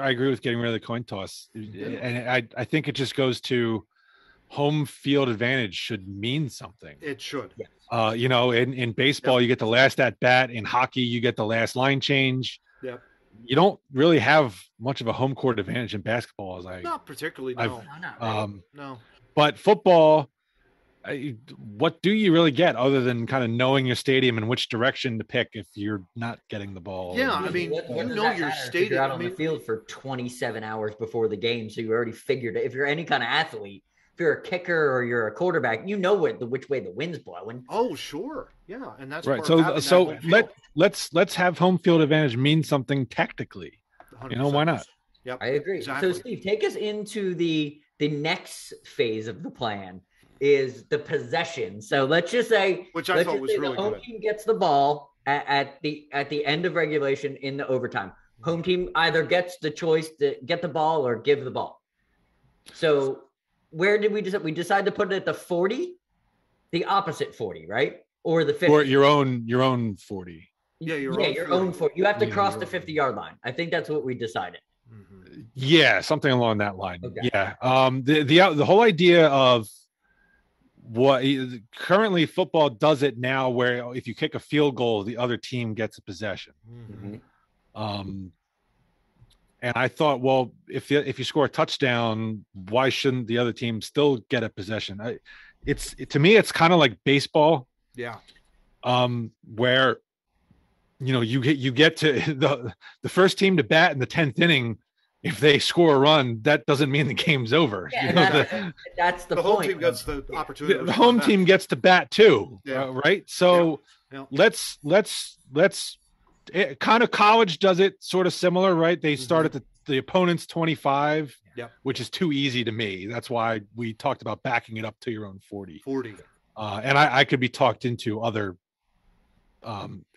agree with getting rid of the coin toss, and I think it just goes to home field advantage should mean something. It should. In baseball, you get the last at bat. In hockey, you get the last line change. Yep. You don't really have much of a home court advantage in basketball, not particularly. No. No. But football, what do you really get other than kind of knowing your stadium and which direction to pick if you're not getting the ball? Yeah, I mean, your stadium. You're out on the field for 27 hours before the game, so you already figured it. If you're any kind of athlete, if you're a kicker or you're a quarterback, you know which way the wind's blowing. Oh, sure, yeah, and that's right. So let's have home field advantage mean something tactically. 100%. Why not? Yep, I agree. Exactly. So, Steve, take us into the next phase of the plan. Is the possession. So let's just say, which I thought was really good. Home team gets the ball at the end of regulation in the overtime. Home team either gets the choice to get the ball or give the ball. So where did we decide? We decided to put it at the 40, the opposite 40, right? Or the 50. Or your own 40. Yeah, your own 40. You have to cross the 50-yard line. I think that's what we decided. Yeah, something along that line. Okay. Yeah. The whole idea of what currently football does it now, where if you kick a field goal, the other team gets a possession. And I thought, well, if you score a touchdown, why shouldn't the other team still get a possession? To me, it's kind of like baseball. Yeah. Where you get to the first team to bat in the 10th inning. If they score a run, that doesn't mean the game's over. Yeah, that's the point. Home team gets the opportunity. The home team gets to bat too, right? So let's kind of college does it sort of similar, right? They start at the opponent's 25, which is too easy to me. That's why we talked about backing it up to your own 40. And I could be talked into other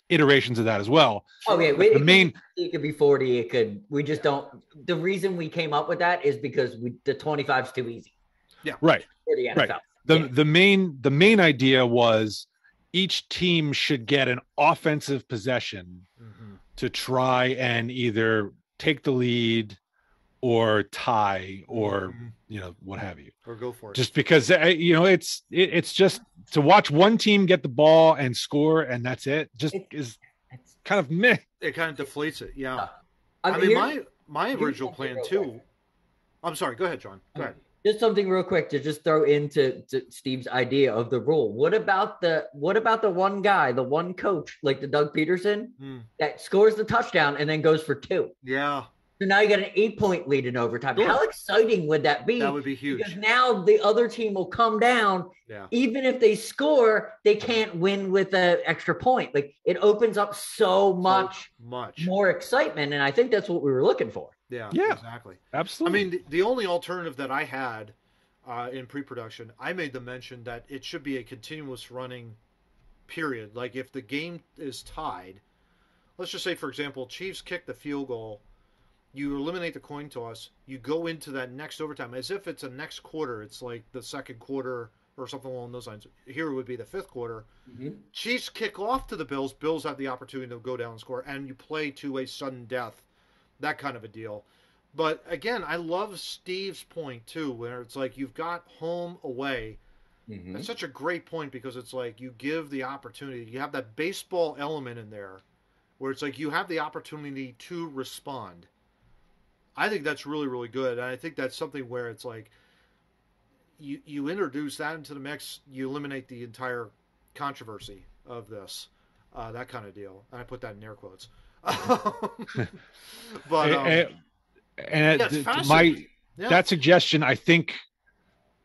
iterations of that as well. Okay, it could be 40. It could. We just don't. The reason we came up with that is because the 25 is too easy. Yeah, right. For the NFL. Right. The main idea was each team should get an offensive possession to try and either take the lead or tie or what have you, or go for it. Just because it's just to watch one team get the ball and score and that's it. It's kind of meh. It kind of deflates it. Yeah. I mean, my original plan too. I'm sorry. Go ahead, John. Go ahead. Just something real quick to just throw into Steve's idea of the rule. What about the one guy, the one coach, like the Doug Peterson, that scores the touchdown and then goes for 2? Yeah. So now you got an 8-point lead in overtime. Sure. How exciting would that be? That would be huge. Because now the other team will come down. Yeah. Even if they score, they can't win with an extra point. It opens up so much more excitement, and I think that's what we were looking for. Yeah, yeah, exactly. Absolutely. I mean, the only alternative that I had in pre-production, I made the mention that it should be a continuous running period. Like if the game is tied, let's just say, for example, Chiefs kick the field goal, you eliminate the coin toss, you go into that next overtime as if it's a next quarter. It's like the second quarter or something along those lines. Here it would be the fifth quarter. Mm-hmm. Chiefs kick off to the Bills. Bills have the opportunity to go down and score, and you play to a sudden death, that kind of a deal. But again, I love Steve's point too, where it's like you've got home away. Mm-hmm. That's such a great point because it's like you give the opportunity. You have that baseball element in there where it's like you have the opportunity to respond. I think that's really, really good. And I think that's something where it's like you introduce that into the mix, you eliminate the entire controversy of this, that kind of deal. And I put that in air quotes. But that suggestion, I think,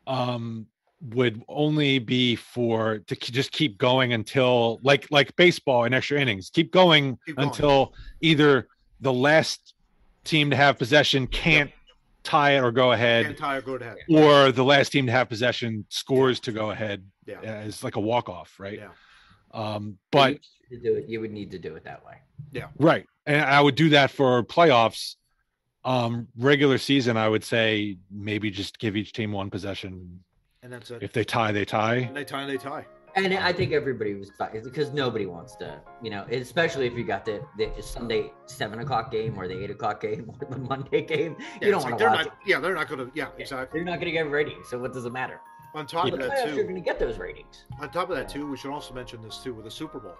would only be to just keep going until like baseball in extra innings, keep going until either the last team to have possession can't tie it or go ahead, or the last team to have possession scores to go ahead. It's like a walk-off, right? But you would need to do it that way. Right. And I would do that for playoffs. Regular season, I would say maybe just give each team one possession, and that's it. If they tie, they tie. They tie. And I think everybody was because nobody wants to, especially if you got the Sunday 7:00 game or the 8:00 game or the Monday game. You don't want to watch it. Yeah, they're not going to. Yeah, exactly. They're not going to get ratings. So what does it matter? On top of that, too, you're going to get those ratings. On top of that, too, we should also mention this too with the Super Bowl,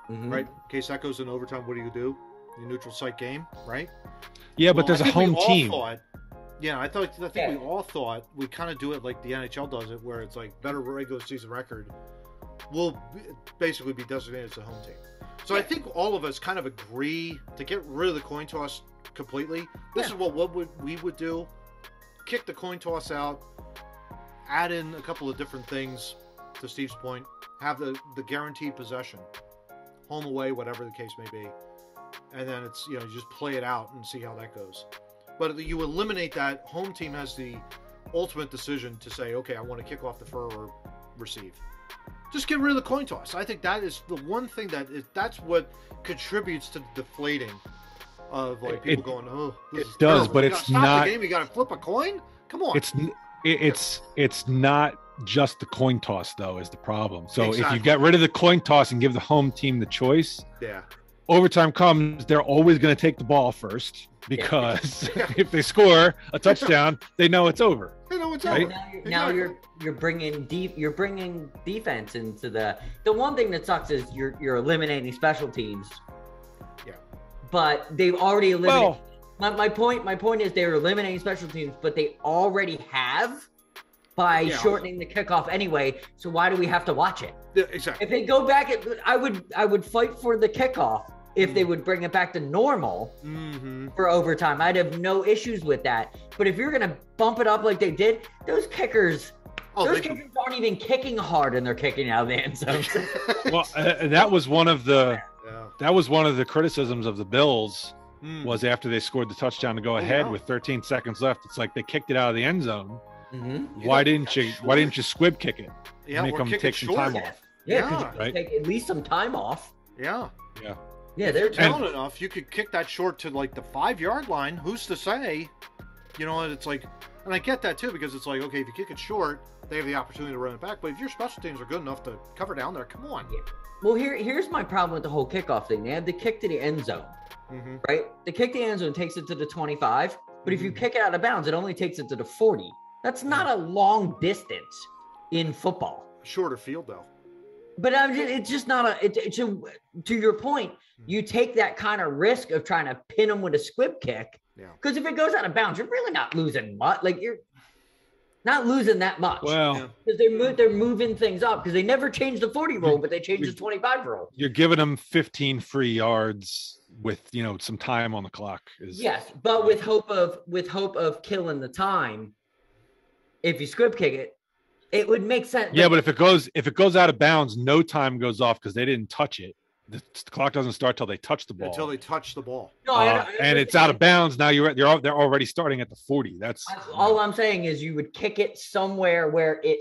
right? In case that goes in overtime, what do? You neutral site game, right? Yeah, but there's a home team. I think we all thought we kind of do it like the NHL does it, where it's like better regular season record will basically be designated as a home team. So I think all of us kind of agree to get rid of the coin toss completely. This is what we would do: kick the coin toss out, add in a couple of different things. To Steve's point, have the guaranteed possession, home away, whatever the case may be, and then it's you just play it out and see how that goes. But you eliminate that. Home team has the ultimate decision to say, okay, I want to kick off the fur or receive. Just get rid of the coin toss. I think that is the one thing that's what contributes to the deflating of like people going, oh, this is does, terrible. But it's not. The game, you got to flip a coin. Come on. It's not just the coin toss though is the problem. So if you get rid of the coin toss and give the home team the choice, overtime comes, they're always going to take the ball first because if they score a touchdown, they know it's over. They know it's right? over. Now you're bringing defense into the one thing that sucks is you're eliminating special teams. Yeah. But they've already eliminated. My point is they're eliminating special teams, but they already have by shortening the kickoff anyway. So why do we have to watch it? Yeah, exactly. If they go back, I would fight for the kickoff if they would bring it back to normal for overtime. I'd have no issues with that. But if you're gonna bump it up like they did, those kickers aren't even kicking hard, and they're kicking out of the end zone. Well, that was one of the criticisms of the Bills. Was after they scored the touchdown to go ahead with 13 seconds left. It's like they kicked it out of the end zone. Mm-hmm. Why didn't you squib kick it? Yeah, make them take some time off. Yeah, right. Take at least some time off. Yeah. They're talented enough. You could kick that short to like the 5-yard line. Who's to say? It's like, and I get that too because it's like, okay, if you kick it short, they have the opportunity to run it back. But if your special teams are good enough to cover down there, come on. Yeah. Well, here's my problem with the whole kickoff thing. They have the kick to the end zone, right? The kick to the end zone takes it to the 25, but if you kick it out of bounds, it only takes it to the 40. That's not a long distance in football. Shorter field, though. But it's just not to your point, you take that kind of risk of trying to pin them with a squib kick. Yeah. Because if it goes out of bounds, you're really not losing much. Like you're not losing that much. Well, because they're moving things up because they never changed the 40 rule, but they changed the 25 rule. You're giving them 15 free yards with some time on the clock. Yes, but with hope of killing the time. If you squib kick it, it would make sense. Yeah, but if it goes out of bounds, no time goes off because they didn't touch it. the clock doesn't start till they touch the ball. Until they touch the ball. No, And it's out of bounds. Now they're already starting at the 40. That's all I'm saying is you would kick it somewhere where it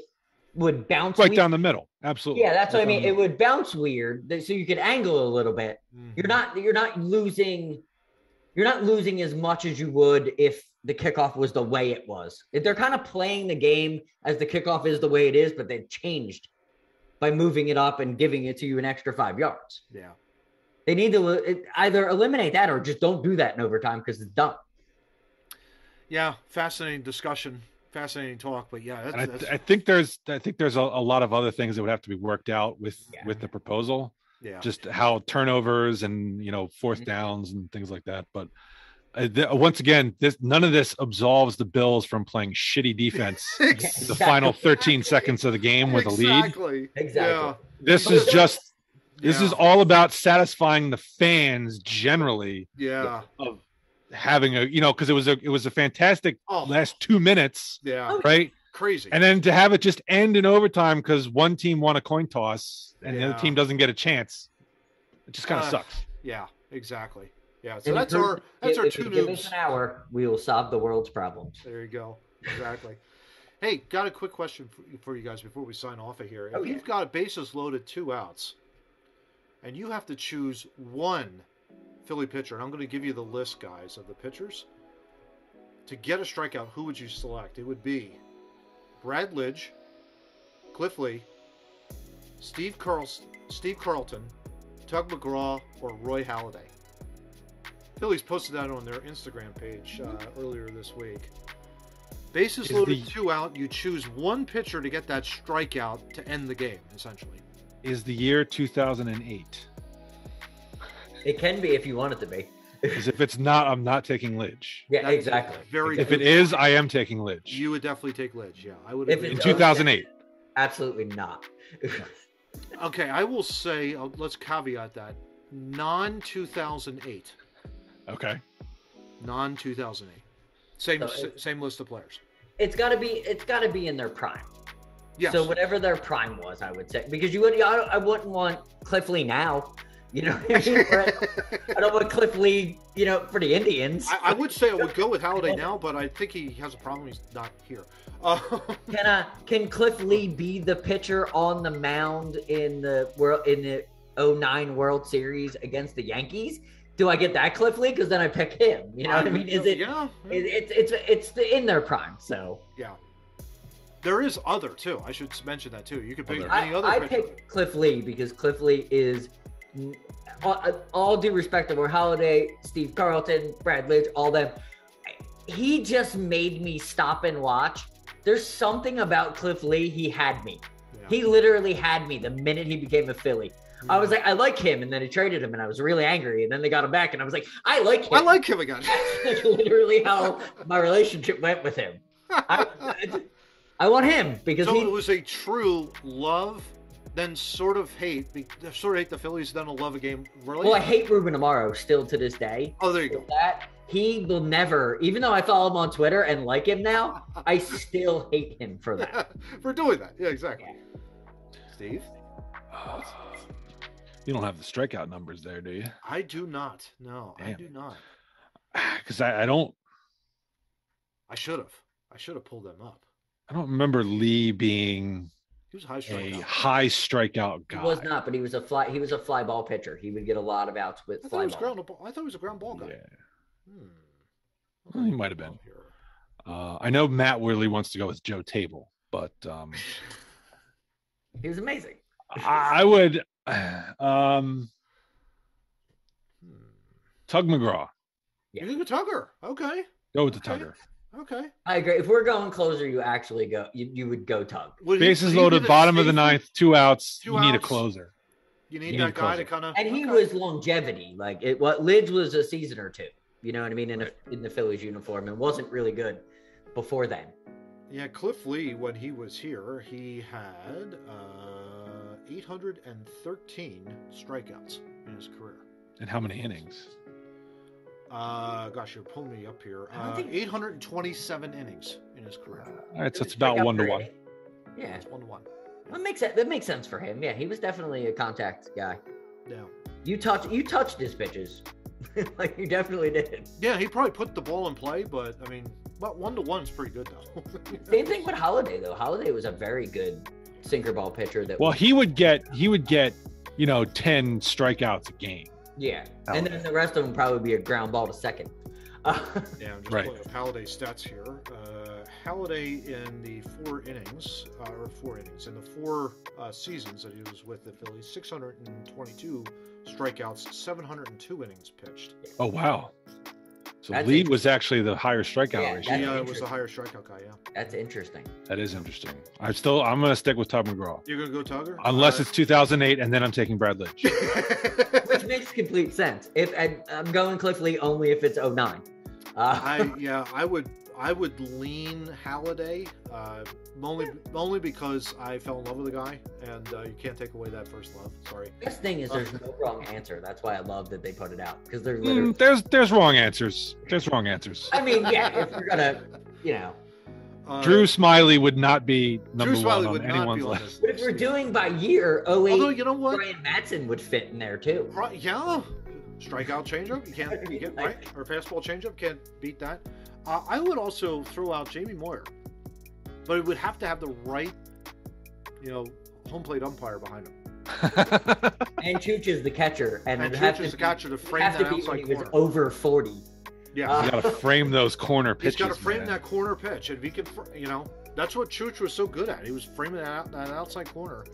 would bounce right down the middle. Absolutely. Yeah, that's what I mean. It would bounce weird, so you could angle a little bit. Mm-hmm. You're not losing as much as you would if the kickoff was the way it was. They're kind of playing the game as the kickoff is the way it is, but they've changed by moving it up and giving it to you an extra 5 yards. Yeah. They need to either eliminate that or just don't do that in overtime because it's dumb. Yeah, fascinating discussion, fascinating talk, but yeah, I think there's a lot of other things that would have to be worked out with the proposal. Yeah. Just how turnovers and fourth downs and things like that. But once again, none of this absolves the Bills from playing shitty defense the final 13 seconds of the game with a lead. Exactly. Yeah. This is all about satisfying the fans generally. Yeah. Of having because it was a fantastic last 2 minutes. Yeah. Right. Crazy. And then to have it just end in overtime because one team won a coin toss and the other team doesn't get a chance. It just kind of sucks. Yeah, exactly. Yeah, so that's our two noobs. Give us an hour, we will solve the world's problems. There you go. Exactly. Hey, got a quick question for you guys before we sign off of here. If you've got bases loaded, 2 outs, and you have to choose one Philly pitcher, and I'm going to give you the list, guys, of the pitchers. To get a strikeout, who would you select? It would be Brad Lidge, Cliff Lee, Steve Carlton, Tug McGraw, or Roy Halladay. Phillies posted that on their Instagram page earlier this week. Bases loaded, 2 out. You choose one pitcher to get that strikeout to end the game, essentially. Is the year 2008? It can be if you want it to be. Because if it's not, I'm not taking Lidge. Yeah, That's exactly. If it is, I am taking Lidge. You would definitely take Lidge, yeah. I would. In 2008. Absolutely not. Okay, I will say, let's caveat that. Non-2008. Okay. Non-2008. Same list of players. It's got to be in their prime. Yes. So whatever their prime was, I would say, because I wouldn't want Cliff Lee now. You know what I mean? I don't want Cliff Lee, for the Indians. I would say I would go with Halladay now, but I think he has a problem. He's not here. Can Cliff Lee be the pitcher on the mound in the 2009 World Series against the Yankees? Do I get that Cliff Lee? Because then I pick him. You know what I mean? Is it? Yeah. It's in their prime. So yeah. There is other too. I should mention that too. You could pick any other. I pick Cliff Lee because Cliff Lee is, all due respect to Roy Halladay, Steve Carlton, Brad Lidge, all them. He just made me stop and watch. There's something about Cliff Lee. He had me. Yeah. He literally had me the minute he became a Philly. I was like, I like him, and then he traded him, and I was really angry, and then they got him back, and I was like, I like him. I like him again. That's literally how my relationship went with him. I want him because it was a true love, then sort of hate. Sort of hate the Phillies, then a love a game. Really? Well, I hate Ruben Amaro still to this day. Oh, there you go. He will never, even though I follow him on Twitter and like him now, I still hate him for that. For doing that. Yeah, exactly. Yeah. Steve? You don't have the strikeout numbers there, do you? I do not. No, damn. I do not. Because I don't. I should have pulled them up. I don't remember Lee being he was a high strikeout guy. He was not, but he was a fly ball pitcher. He would get a lot of outs with fly ball. I thought he was a ground ball guy. Yeah. Well, he might have been. I know Matt Worley wants to go with Joe Table, but he was amazing. I would Tug McGraw. Yeah. You think Tugger? Okay. Go with the Tugger. Okay. I agree. If we're going closer, you actually go. You would go Tug. Bases loaded, bottom of the ninth, 2 outs. You need a closer. You need that guy to kind of. And he was longevity. Like Lidge was a season or two. You know what I mean? In the Phillies uniform, and wasn't really good before then. Yeah, Cliff Lee, when he was here, he had 813 strikeouts in his career. And how many innings? Gosh, you're pulling me up here. 827 innings in his career. All right, so it's about 1-1. Yeah, it's 1-1. That makes sense for him. Yeah, he was definitely a contact guy. Yeah. You touched his pitches. Like, you definitely did. Yeah, he probably put the ball in play, but I mean, 1-1 is pretty good though. Same thing with Holiday though. Holiday was a very good sinker ball pitcher. He would get 10 strikeouts a game. Yeah, and then the rest of them probably be a ground ball to second. Yeah, I'm just pulling up Halliday's stats here. Halliday in the 4 innings, in the 4 seasons that he was with the Phillies, 622 strikeouts, 702 innings pitched. Oh, wow. So Lee was actually the higher strikeout ratio. Yeah, was the higher strikeout guy, yeah. That's interesting. That is interesting. I'm going to stick with Tug McGraw. You're going to go Tugger? Unless it's 2008, and then I'm taking Brad Lynch. Which makes complete sense. If I'm going Cliff Lee only if it's 09. I would lean Halliday, only because I fell in love with the guy, and you can't take away that first love. Sorry. Best thing is there's no wrong answer. That's why I love that they put it out, because there's literally there's wrong answers. There's wrong answers. I mean, yeah, if you're gonna, Drew Smiley would not be number one on anyone's list. But if we're doing by year, 08, although you know what, Brian Matson would fit in there too. Yeah, strikeout changeup, you can't get right, or fastball changeup, can't beat that. I would also throw out Jamie Moyer, but it would have to have the right, home plate umpire behind him. And Chooch is the catcher, and Chooch is the catcher to frame that outside corner. He was over 40. Yeah, you got to frame those corner pitches. He's got to frame that corner pitch, and if he can, that's what Chooch was so good at. He was framing that outside corner.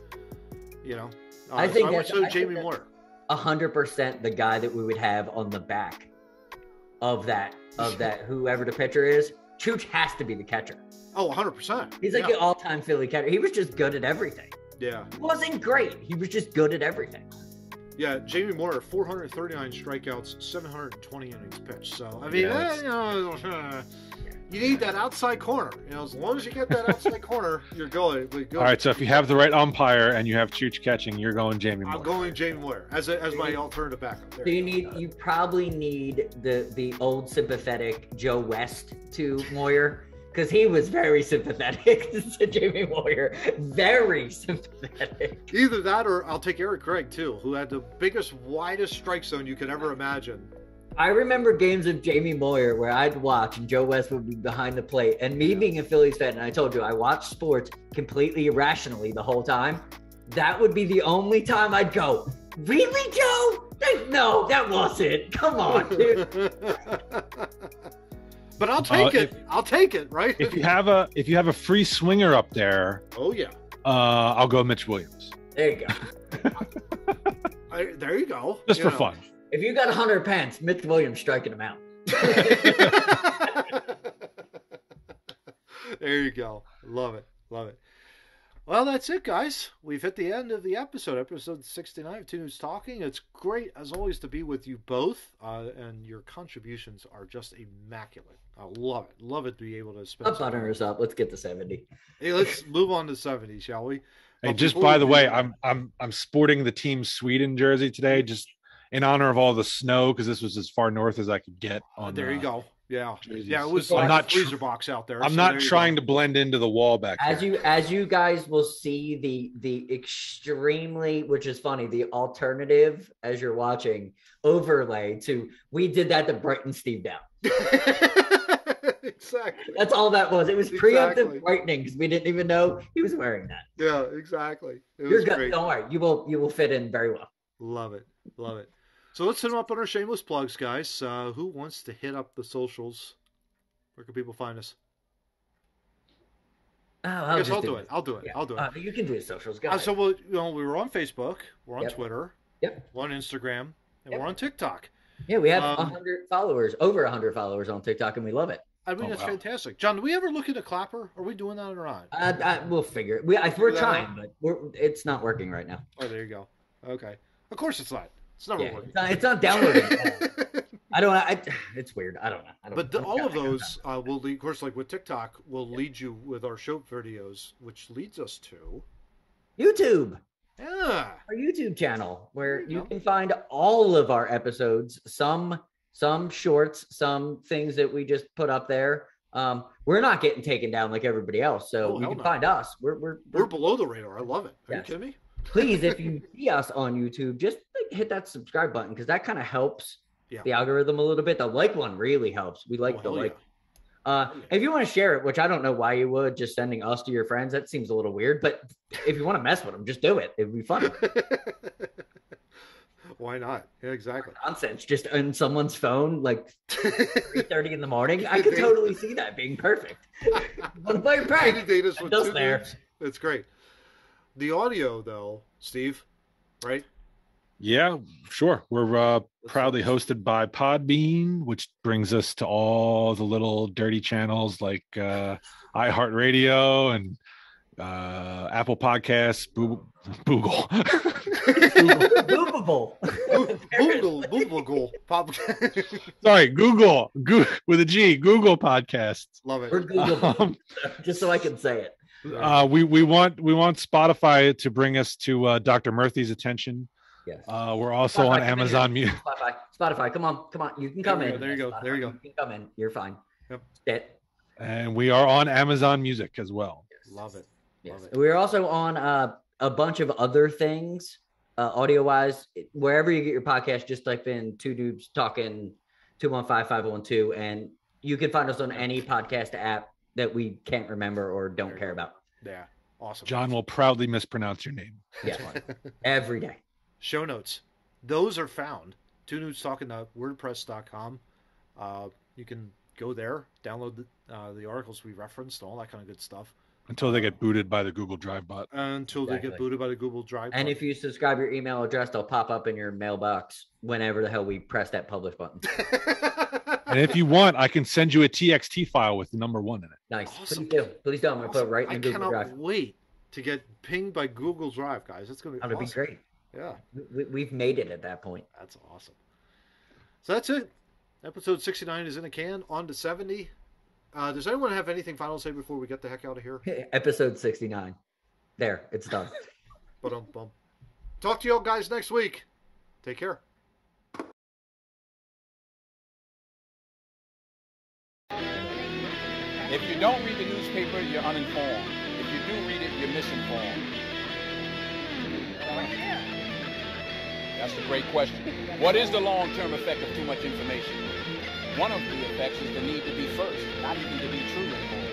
I think I would say Jamie Moyer. 100% the guy that we would have on the back of that whoever the pitcher is. Chooch has to be the catcher. Oh, 100%. He's like the all-time Philly catcher. He was just good at everything. Yeah. He wasn't great. He was just good at everything. Yeah, Jamie Moyer, 439 strikeouts, 720 innings pitched. So, I mean, you need that outside corner. As long as you get that outside corner, you're going. All right, so if you have the right umpire and you have Chooch catching, you're going Jamie Moyer. I'm going Jamie Moyer as my alternative backup. So you probably need the old sympathetic Joe West to Moyer, because he was very sympathetic to Jamie Moyer. Very sympathetic. Either that, or I'll take Eric Craig too, who had the biggest, widest strike zone you could ever imagine. I remember games of Jamie Moyer where I'd watch and Joe West would be behind the plate. And me being a Phillies fan, and I told you, I watched sports completely irrationally the whole time. That would be the only time I'd go, really, Joe? No, that wasn't. Come on, dude. But I'll take it. I'll take it, right? If you have a free swinger up there, oh yeah, I'll go Mitch Williams. There you go. There you go. Just for fun. If you got 100 pence, Mitch Williams striking him out. There you go. Love it. Love it. Well, that's it, guys. We've hit the end of the episode 69 of Two Noobs Talking. It's great, as always, to be with you both, and your contributions are just immaculate. I love it. Love it to be able to spend. Let's butter us up. Let's get to 70. Hey, let's move on to 70, shall we? Hey, just by the way, I'm sporting the Team Sweden jersey today, just in honor of all the snow, because this was as far north as I could get. There you go. Yeah, jerseys. Yeah. It was I'm not freezer box out there. I'm not trying to blend into the wall back there. As you guys will see, the extremely, which is funny, the alternative as you're watching overlay to, we did that to brighten Steve down. Exactly. That's all that was. It was preemptive brightening because we didn't even know he was wearing that. Yeah, exactly. You're good. Great. Don't worry. You will fit in very well. Love it. Love it. So let's hit them up on our shameless plugs, guys. Who wants to hit up the socials? Where can people find us? I'll do it. I'll do it. You can do the socials, guys. So we were on Facebook. We're on Twitter. Yep. We're on Instagram. And we're on TikTok. Yeah, we have 100 followers, over 100 followers on TikTok, and we love it. I mean, that's fantastic. John, do we ever look at a clapper? Are we doing that or not? We'll figure it. We're trying, but it's not working right now. Oh, there you go. Okay. Of course it's not. It's never working. It's not downloading. It's weird. I don't know. But all of those will lead, of course, like with TikTok, will lead you with our show videos, which leads us to YouTube. Yeah. Our YouTube channel, where you can find all of our episodes, some shorts, some things that we just put up there. We're not getting taken down like everybody else, so you can find us. We're below the radar. I love it. Are you kidding me? please, if you see us on YouTube, just hit that subscribe button because that kind of helps the algorithm a little bit. The like one really helps. We like the like. If you want to share it, which I don't know why you would, just sending us to your friends, that seems a little weird. But if you want to mess with them, just do it. It'd be fun. Why not? Yeah, exactly. Nonsense. Just on someone's phone, like 3:30 in the morning. I could totally see that being perfect. Want to play your prank? That's great. The audio, though, Steve, right? Yeah, sure. We're proudly hosted by Podbean, which brings us to all the little dirty channels like iHeartRadio and Apple Podcasts, Google. Boobable. Sorry, Google with a G. Google Podcasts. Love it. We're Google, just so I can say it. We want Spotify to bring us to Dr. Murthy's attention. Yes. We're also on Amazon Music. Spotify, come on. You can come in. There you go. Spotify, there you go. You can come in. You're fine. Yep. Sit. And we are on Amazon Music as well. Yes. Love it. Yes. We're also on a bunch of other things, audio-wise. Wherever you get your podcast, just type in Two Noobs Talking 215-512, and you can find us on any podcast app that we can't remember or don't care about. Yeah. Awesome. John will proudly mispronounce your name. That's fine. Every day. Show notes. Those are found. TwoNoobsTalking.wordpress.com. You can go there, download the articles we referenced, all that kind of good stuff. Until they get booted by the Google Drive bot. Until they get booted by the Google Drive bot. And if you subscribe your email address, they'll pop up in your mailbox whenever the hell we press that publish button. And if you want, I can send you a TXT file with the number 1 in it. Nice. Awesome. Please do. I'm going to put it right in the Google Drive. I cannot wait to get pinged by Google Drive, guys. It's going to be awesome. Be great. Yeah. We've made it at that point. That's awesome. So that's it. Episode 69 is in the can. On to 70. Does anyone have anything final to say before we get the heck out of here? Episode 69. There. It's done. Ba-dum-bum. Talk to you all guys next week. Take care. If you don't read the newspaper, you're uninformed. If you do read it, you're misinformed. That's a great question. What is the long-term effect of too much information? One of the effects is the need to be first, not even to be true anymore.